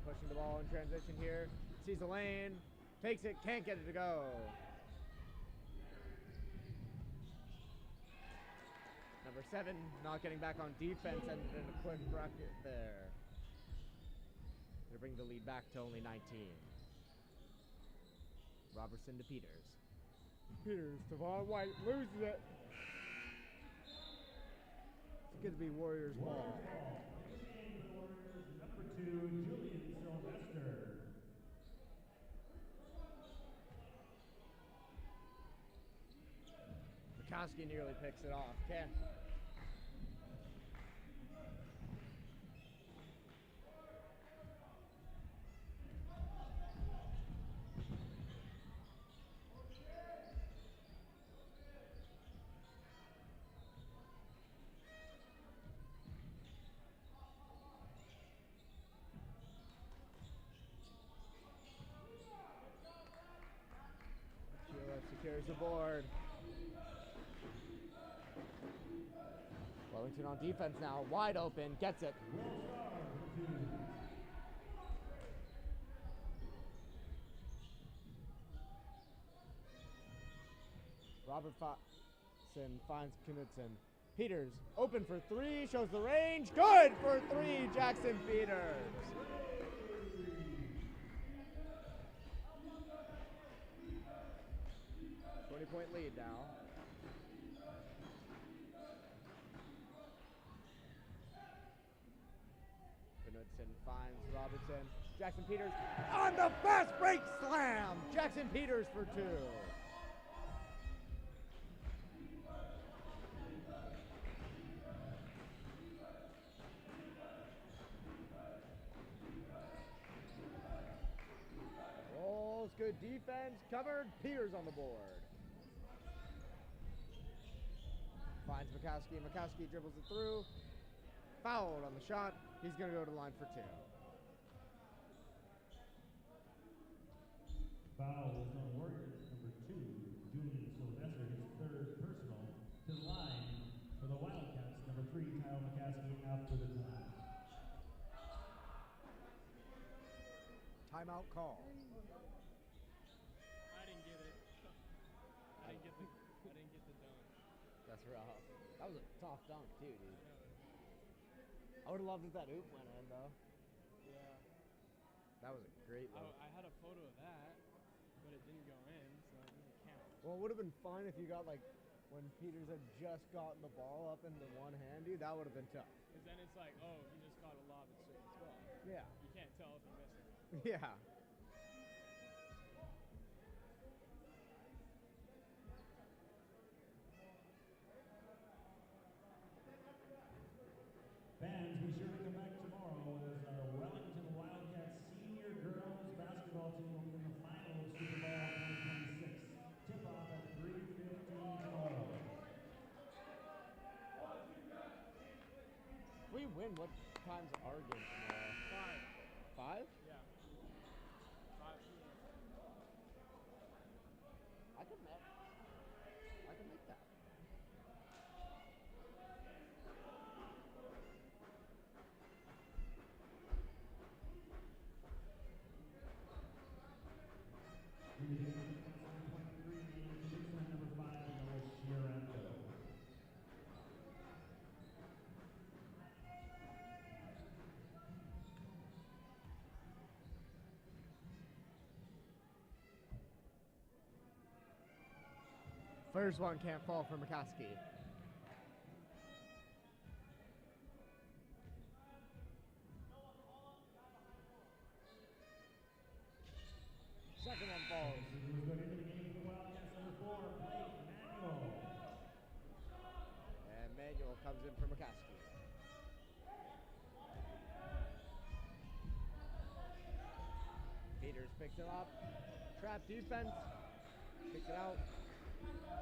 Pushing the ball in transition here. Sees the lane. Takes it. Can't get it to go. Number 7 not getting back on defense. Ended in a quick bracket there. Gonna bring the lead back to only 19. Robertson to Peters. Peters to Von White. Loses it. It's going to be Warriors ball. Number 2, Julian Sylvester. Mikowski nearly picks it off. Can't. Secures the board. Wellington on defense now, wide open, gets it. Robertson finds Knudsen. Peters open for 3, shows the range, good for 3, Jackson Peters. 20-point lead now. Knudsen finds Robertson. Jackson Peters on the fast break slam. Jackson Peters for 2. good defense, covered. Peters on the board. Finds McCaskey. McCaskey dribbles it through. Fouled on the shot. He's going to go to the line for 2. Foul was on Warriors number 2, Julian Sylvester, his 3rd personal, to the line for the Wildcats, number 3, Kyle McCaskey, after the time. Timeout call. I didn't get it. I didn't get the dunk. That's rough. That was a tough dunk too, dude. Yeah, I would have loved if that oop went in though. yeah. That was a great look. I had a photo of that, but it didn't go in, so it doesn't count. Well, it would have been fine if you got like when Peters had just gotten the ball up in the one hand, dude. That would have been tough. Because then it's like, oh, he just caught a lob at certain spot. Yeah. You can't tell if he missed it. Yeah. Fans, be sure to come back tomorrow as our Wellington Wildcats senior girls basketball team will be in the final of Superball 2026. Tip-off at 3:15 tomorrow. If we win, what time's our game tomorrow? 5. 5? Yeah. 5. I could make that. Number 5, Noah Shirando. First one can't fall for McCaskey. Second one falls. Who's going into the game for the Wildcats, number 4, Blake Manuel. And Manuel comes in for McCaskey. Peters picks it up. Trap defense. Picks it out.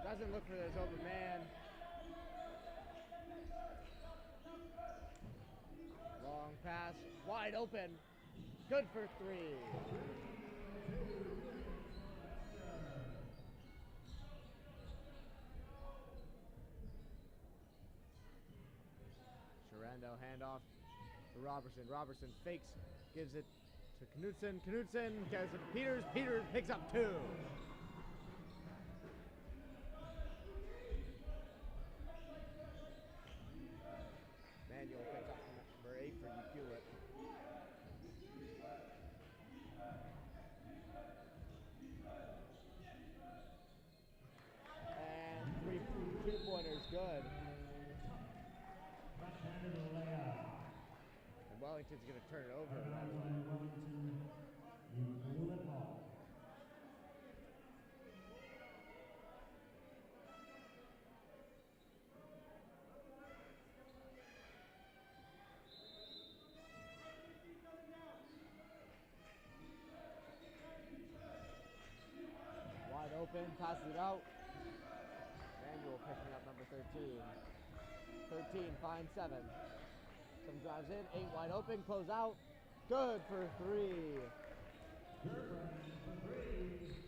Doesn't look for his open man. Long pass. Wide open. Good for 3. Shirando handoff to Robertson. Robertson fakes, gives it to Knudsen. Knudsen gives it to Peters. Peters picks up 2. Manuel picks up number 8 for Ucluelet. And 3 2-pointers, good. And Wellington's going to turn it over. Ucluelet ball. Wide open, passes it out. Manuel picking up number 13. 13 finds 7. 7 drives in, 8 wide open, close out. Good for 3.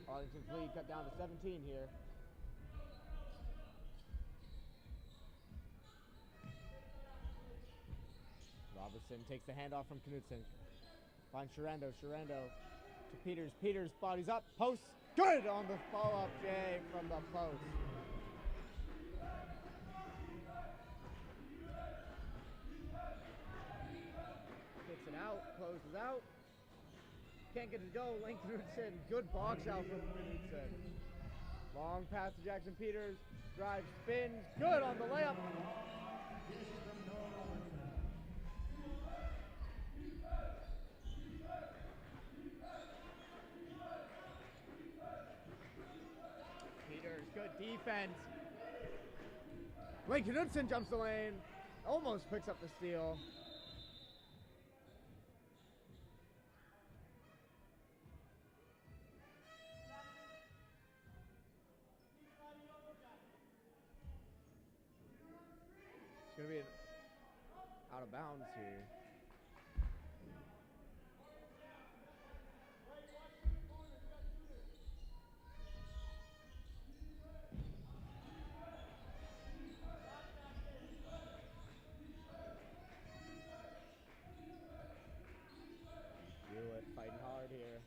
Arlington's lead cut down to 17 here. Robertson takes the handoff from Knudsen. Finds Shirando. Shirando to Peters. Peters bodies up. Post. Good on the follow-up, Jay, from the post. Kicks it out. Closes out. Can't get it to go. Lane Knudsen. Good box out from Knudsen. Long pass to Jackson Peters. Drive, spins. Good on the layup. Peters, good defense. Lane Knudsen jumps the lane. Almost picks up the steal. going to be out of bounds here. Ucluelet fighting hard here.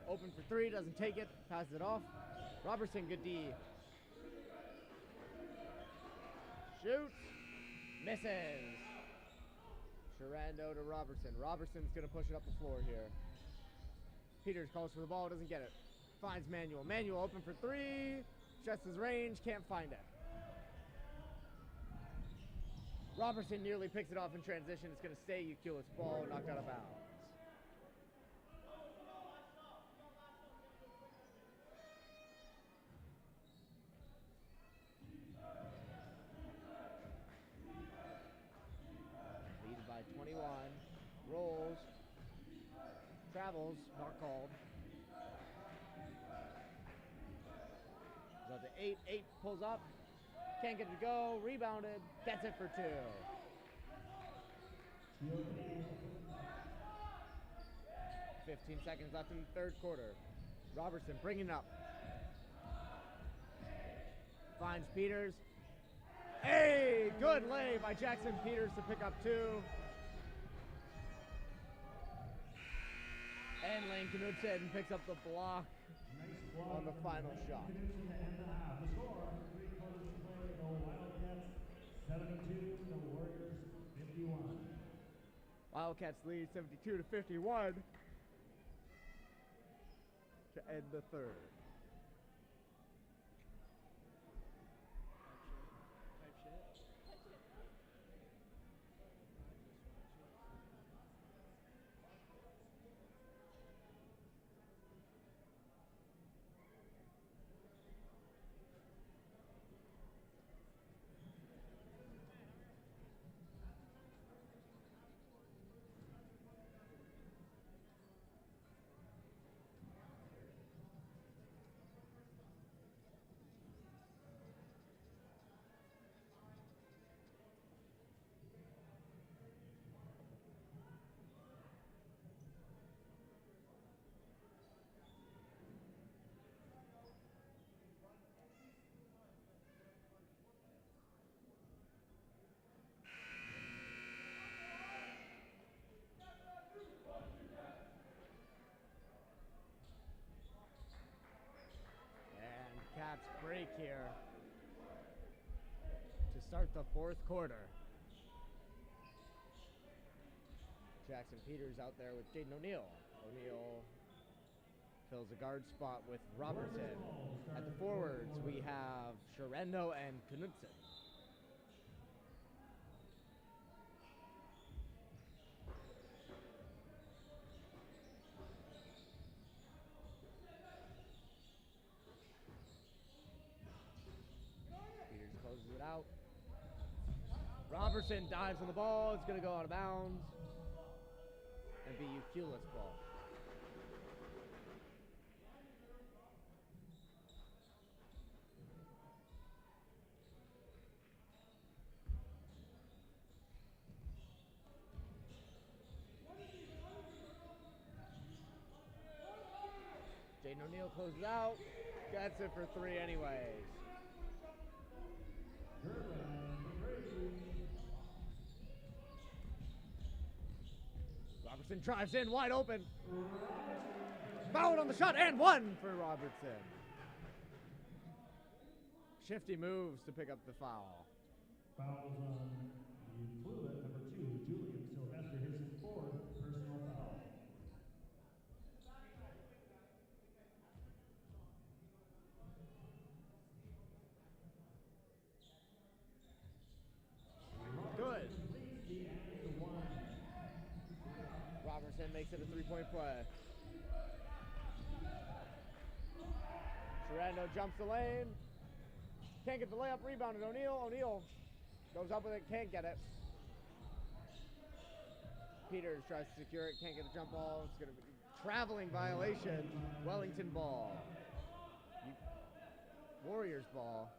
Open for three, doesn't take it, passes it off. Robertson, good D. Shoots, misses. Sherando to Robertson. Robertson's gonna push it up the floor here. Peters calls for the ball, doesn't get it. Finds Manuel. Manuel open for three. Checks his range, can't find it. Robertson nearly picks it off in transition. It's gonna stay Ucluelet's ball, knocked out of bounds. Leaded by 21. Rolls. Travels, not called. Goes out to 8. 8 pulls up. Can't get it to go. Rebounded. Gets it for 2. Field 15 seconds left in the third quarter. Robertson bringing it up. Finds Peters. Hey, good lay by Jackson Peters to pick up 2. And Lane Knudsen picks up the block on the final shot. The score, 3 quarters to play, the Wildcats 72, the Warriors 51. Wildcats lead 72 to 51 to end the third. Cats break here to start the fourth quarter. Jackson Peters out there with Jaden O'Neal. O'Neal fills a guard spot with Robertson. At the forwards, we have Sherando and Knudsen. Closes it out. Robertson dives on the ball. It's going to go out of bounds and be Ucluelet's ball. Jaden O'Neal closes out. Gets it for 3 anyways. Robertson drives in, wide open. Fouled on the shot, and 1 for Robertson. Shifty moves to pick up the foul. Fouls on Ucluelet, number 2, Julian Sylvester, his 4th personal foul. Good. Robertson makes it a 3-point play. Sherando jumps the lane. Can't get the layup, rebounded O'Neal. O'Neal goes up with it, can't get it. Peters tries to secure it, can't get the jump ball. It's going to be traveling violation. Wellington ball. Warriors ball.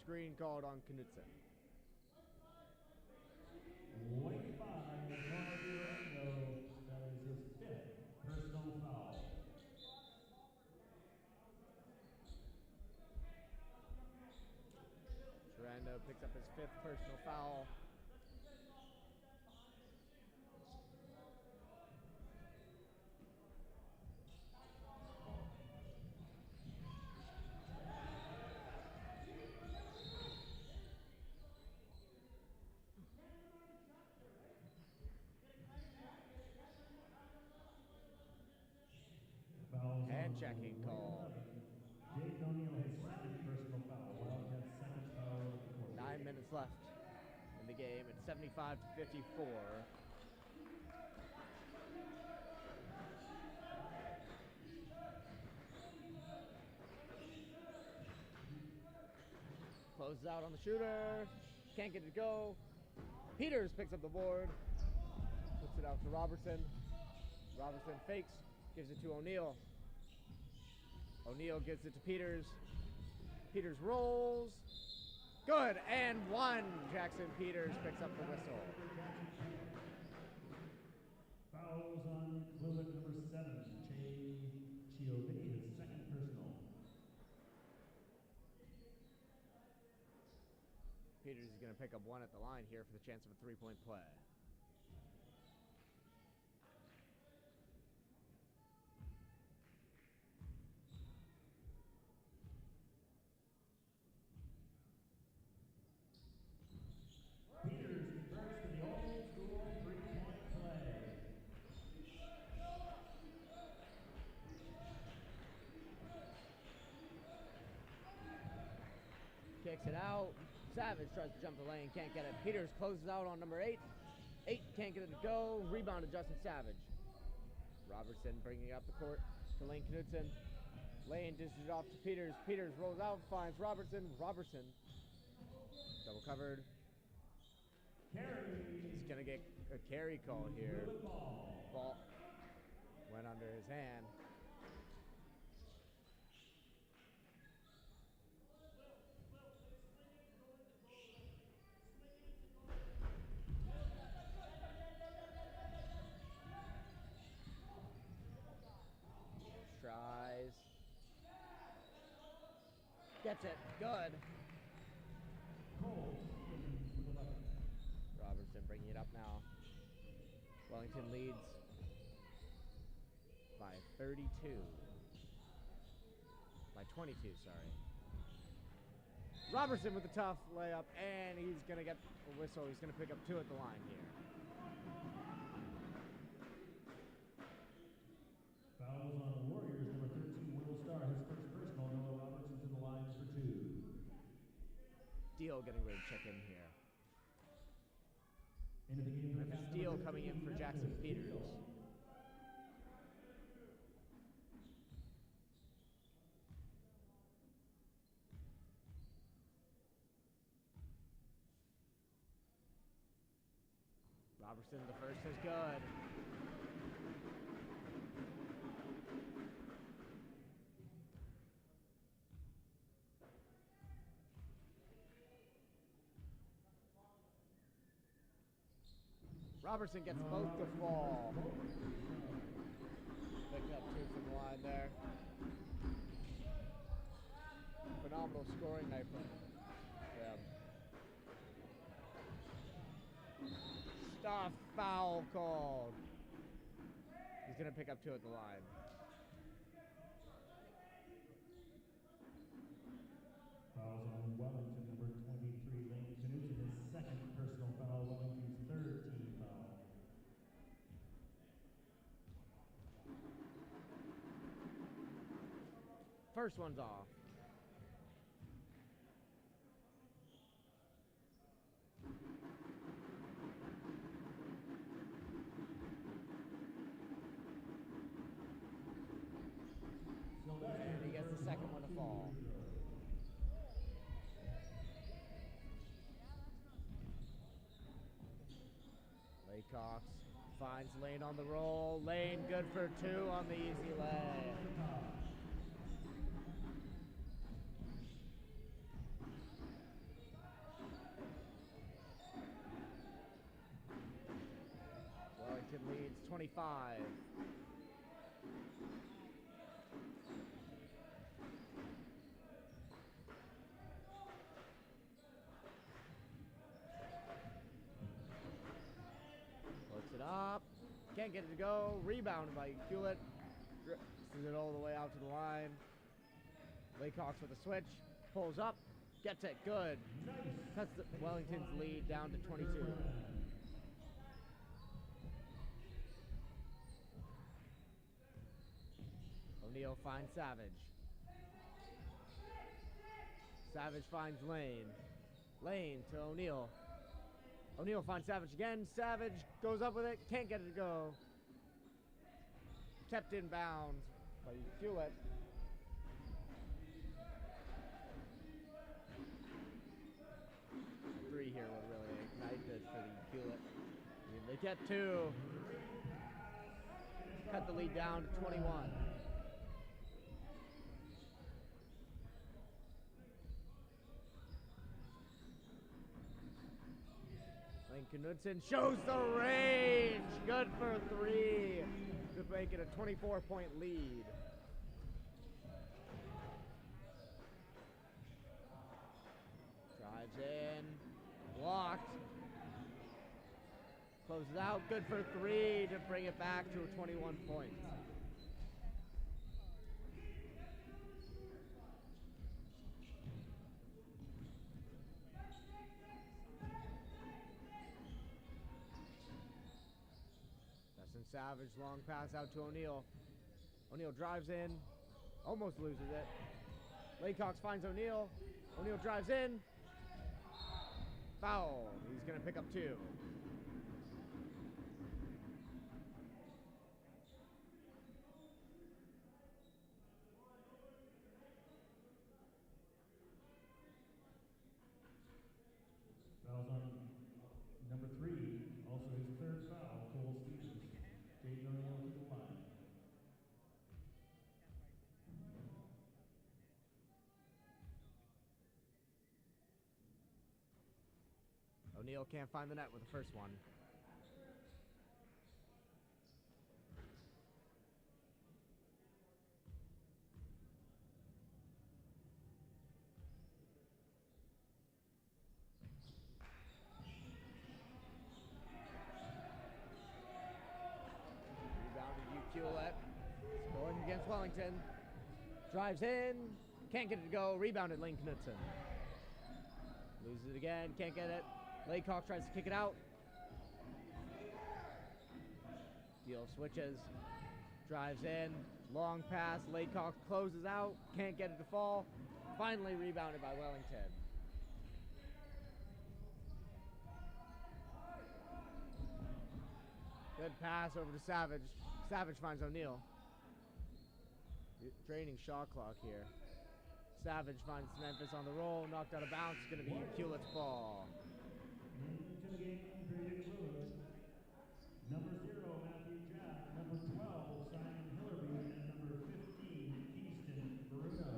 screen called on Knudsen. Weight by Fernando. That is his fifth personal foul. Durando picks up his fifth personal foul. Fouls And on checking call. Jake O'Neal, his second personal foul. Wildcats' second foul of the quarter. 9 minutes left in the game. It's 75 to 54. Closes out on the shooter. Can't get it to go. Peters picks up the board. Puts it out to Robertson. Robertson fakes. Gives it to O'Neal. O'Neal gives it to Peters. Peters rolls. Good, and one. Jackson Peters picks up the whistle. Fouls on Ucluelet number 7, Chiovini, his second personal. Peters is going to pick up one at the line here for the chance of a three-point play. Peters converts to the old school three-point play. Kicks it out. Savage tries to jump the lane, can't get it. Peters closes out on number 8. 8 can't get it to go. Rebound to Justin Savage. Robertson bringing up the court to Lane Knudsen. Lane dishes it off to Peters. Peters rolls out, finds Robertson. Robertson double covered. He's going to get a carry call here. Ball went under his hand. Tries. Gets it. Good. Robertson bringing it up now. Wellington leads by 32. By 22, sorry. Robertson with the tough layup, and he's going to get a whistle. He's going to pick up 2 at the line here. Fouls on Warriors number 13, Will Starr, his first personal. Noah Robertson to the line for 2. Steele getting ready to check in here. Into the game for Memphis Steele coming in for Jackson Peters. Robertson, the first is good. Robertson gets both to fall. Picked up 2 from the line there. Phenomenal scoring night from them. Stop, foul called. He's going to pick up 2 at the line. Fouls on Wellington number 23, Lane Knudsen, his second personal foul, Wellington's third team foul. First one's off. And he gets the second one to fall. Laycox finds Lane on the roll. Lane good for 2 on the easy lay. 25. Looks it up. Can't get it to go. Rebound by Ucluelet. Sends it all the way out to the line. Laycox with a switch. Pulls up. Gets it. Good. Cuts Wellington's lead down to 22. O'Neal finds Savage. Savage finds Lane. Lane to O'Neal. O'Neal finds Savage again. Savage goes up with it. Can't get it to go. Kept in bounds by Ucluelet. Three here will really ignite this for the Ucluelet. They get two. Cut the lead down to 21. Knudsen shows the range. Good for three to make it a 24-point lead. Drives in. Blocked. Closes out. Good for three to bring it back to 21 points. Savage, long pass out to O'Neal. O'Neal drives in, almost loses it. Laycox finds O'Neal. O'Neal drives in. Foul. He's going to pick up two. Fouls on number 3, also his third foul, Cole Stevens. Dave O'Neal to the line. O'Neal can't find the net with the first one. Ucluelet scoring against Wellington. Drives in. Can't get it to go. Rebounded Lane Knudsen. Loses it again. Can't get it. Laycock tries to kick it out. Deal switches. Drives in. Long pass. Laycock closes out. Can't get it to fall. Finally rebounded by Wellington. Good pass over to Savage. Savage finds O'Neal. Draining shot clock here. Savage finds Memphis on the roll. Knocked out of bounds. It's going to be Ucluelet's ball. Into the game for Ucluelet. Number 0, Matthew Jack. Number 12, Simon Hillerby. And number 15, Keyston Bruno.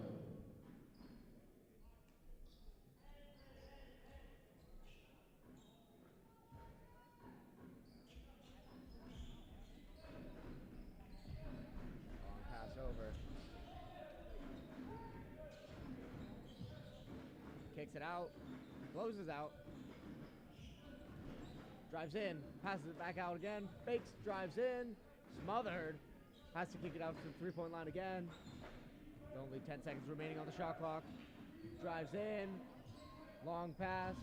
Over. Kicks it out. Closes out. Drives in. Passes it back out again. Fakes. Drives in. Smothered. Has to kick it out to the three-point line again. Only 10 seconds remaining on the shot clock. Drives in. Long pass.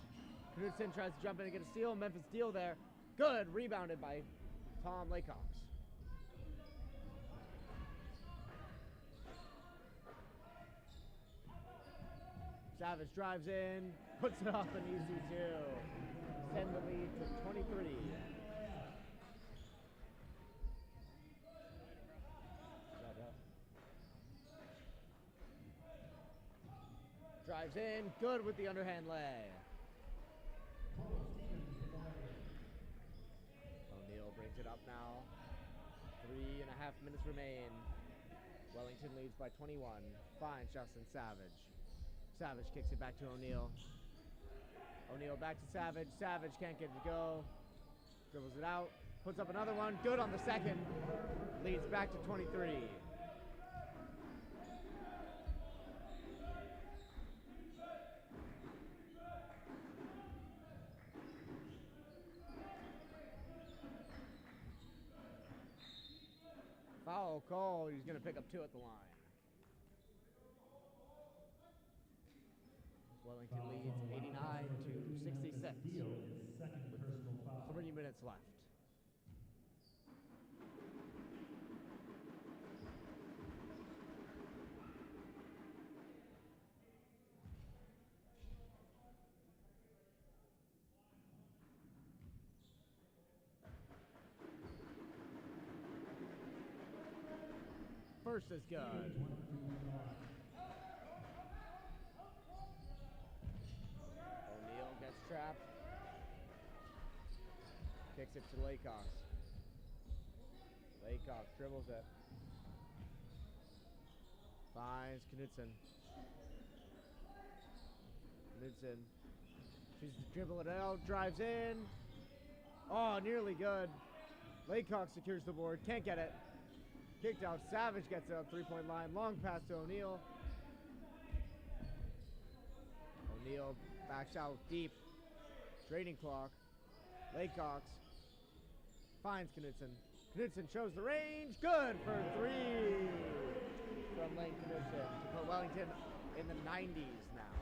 Knudsen tries to jump in and get a steal. Memphis steal there. Good. Rebounded by Tom Laycox. Savage drives in, puts it off an easy two. Send the lead to 23. Drives in, good with the underhand lay. O'Neal brings it up now. 3.5 minutes remain. Wellington leads by 21. Finds Justin Savage. Savage kicks it back to O'Neal. O'Neal back to Savage. Savage can't get it to go. Dribbles it out. Puts up another one. Good on the second. Leads back to 23. Foul call. He's going to pick up 2 at the line. Wellington leads 89 to 66 with 3 minutes left. First is good. O'Neal gets trapped. Kicks it to Laycock. Laycock dribbles it. Finds Knudsen. Knudsen. Chooses to dribble it out. Drives in. Oh, nearly good. Laycock secures the board. Can't get it. Kicked out. Savage gets it up 3-point line. Long pass to O'Neal. O'Neal backs out deep. Trading clock. Laycock finds Knudsen. Knudsen shows the range. Good for 3 from Lane Knudsen to put Wellington in the 90s now.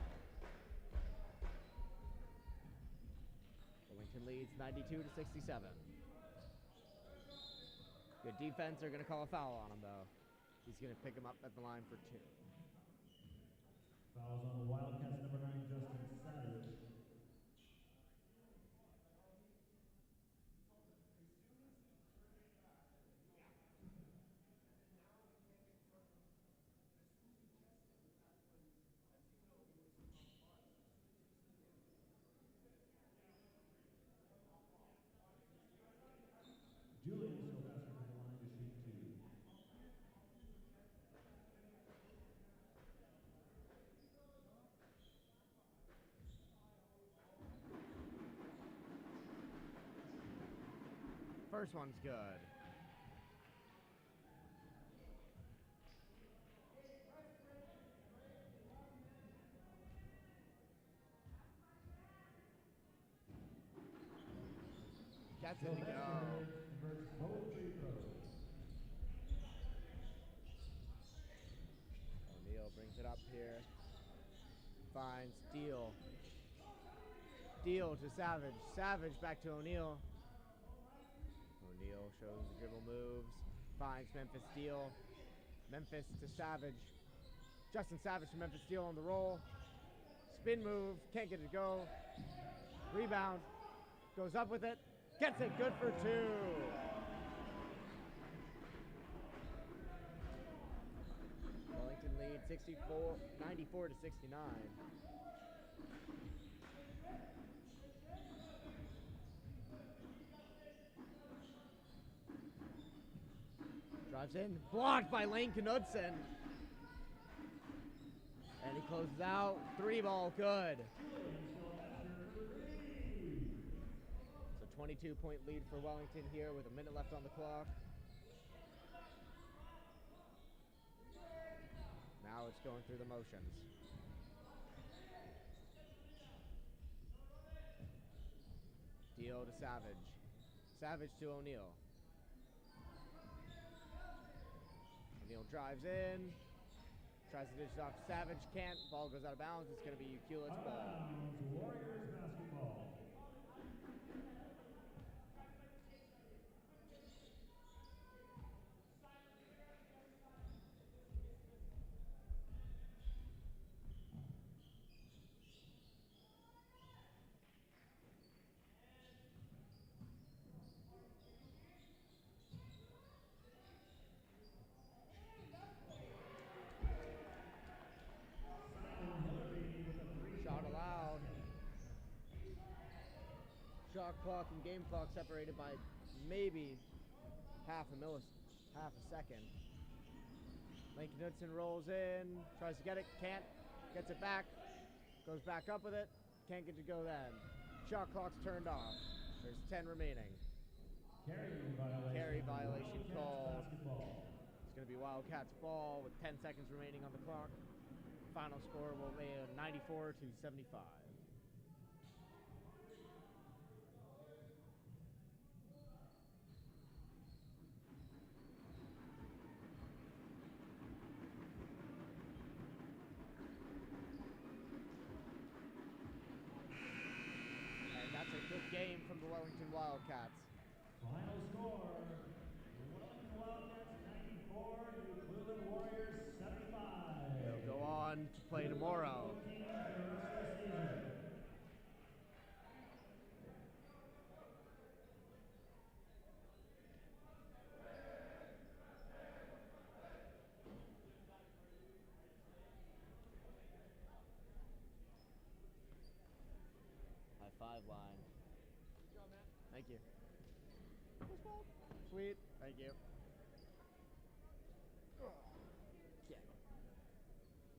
Wellington leads 92 to 67. Good defense. They're going to call a foul on him, though. He's going to pick him up at the line for 2. Fouls on the Wildcats, number 9, Justin Savage. Julian Sylvester from the line to shoot 2. First one's good. Gets it to go. O'Neal brings it up here. Finds Deal. Deal to Savage. Savage back to O'Neal. O'Neal shows the dribble moves. Finds Memphis Deal. Memphis to Savage. Justin Savage to Memphis Deal on the roll. Spin move. Can't get it to go. Rebound. Goes up with it. Gets it. Good for 2. Wellington leads 94 to 69. Drives in. Blocked by Lane Knudsen. And he closes out. 3 ball. Good. 22-point lead for Wellington here with a minute left on the clock. Now it's going through the motions. Deal to Savage. Savage to O'Neal. O'Neal drives in. Tries to dish it off to Savage. Can't. Ball goes out of bounds. It's going to be Ucluelet's ball. Warriors basketball. Shot allowed. Shot clock and game clock separated by maybe half a second. Lane Knudsen rolls in, tries to get it, can't, gets it back, goes back up with it, can't get to go then. Shot clock's turned off. There's 10 remaining. Carry violation Wildcats called. basketball. It's going to be Wildcats ball with 10 seconds remaining on the clock. Final score will be 94 to 75. And that's a good game from the Wellington Wildcats. Final score, Wellington Wildcats 94, Ucluelet Warriors 75. They'll go on to play tomorrow. Team for the rest of the season. High five line. Good job, Matt. Thank you. Sweet. Thank you.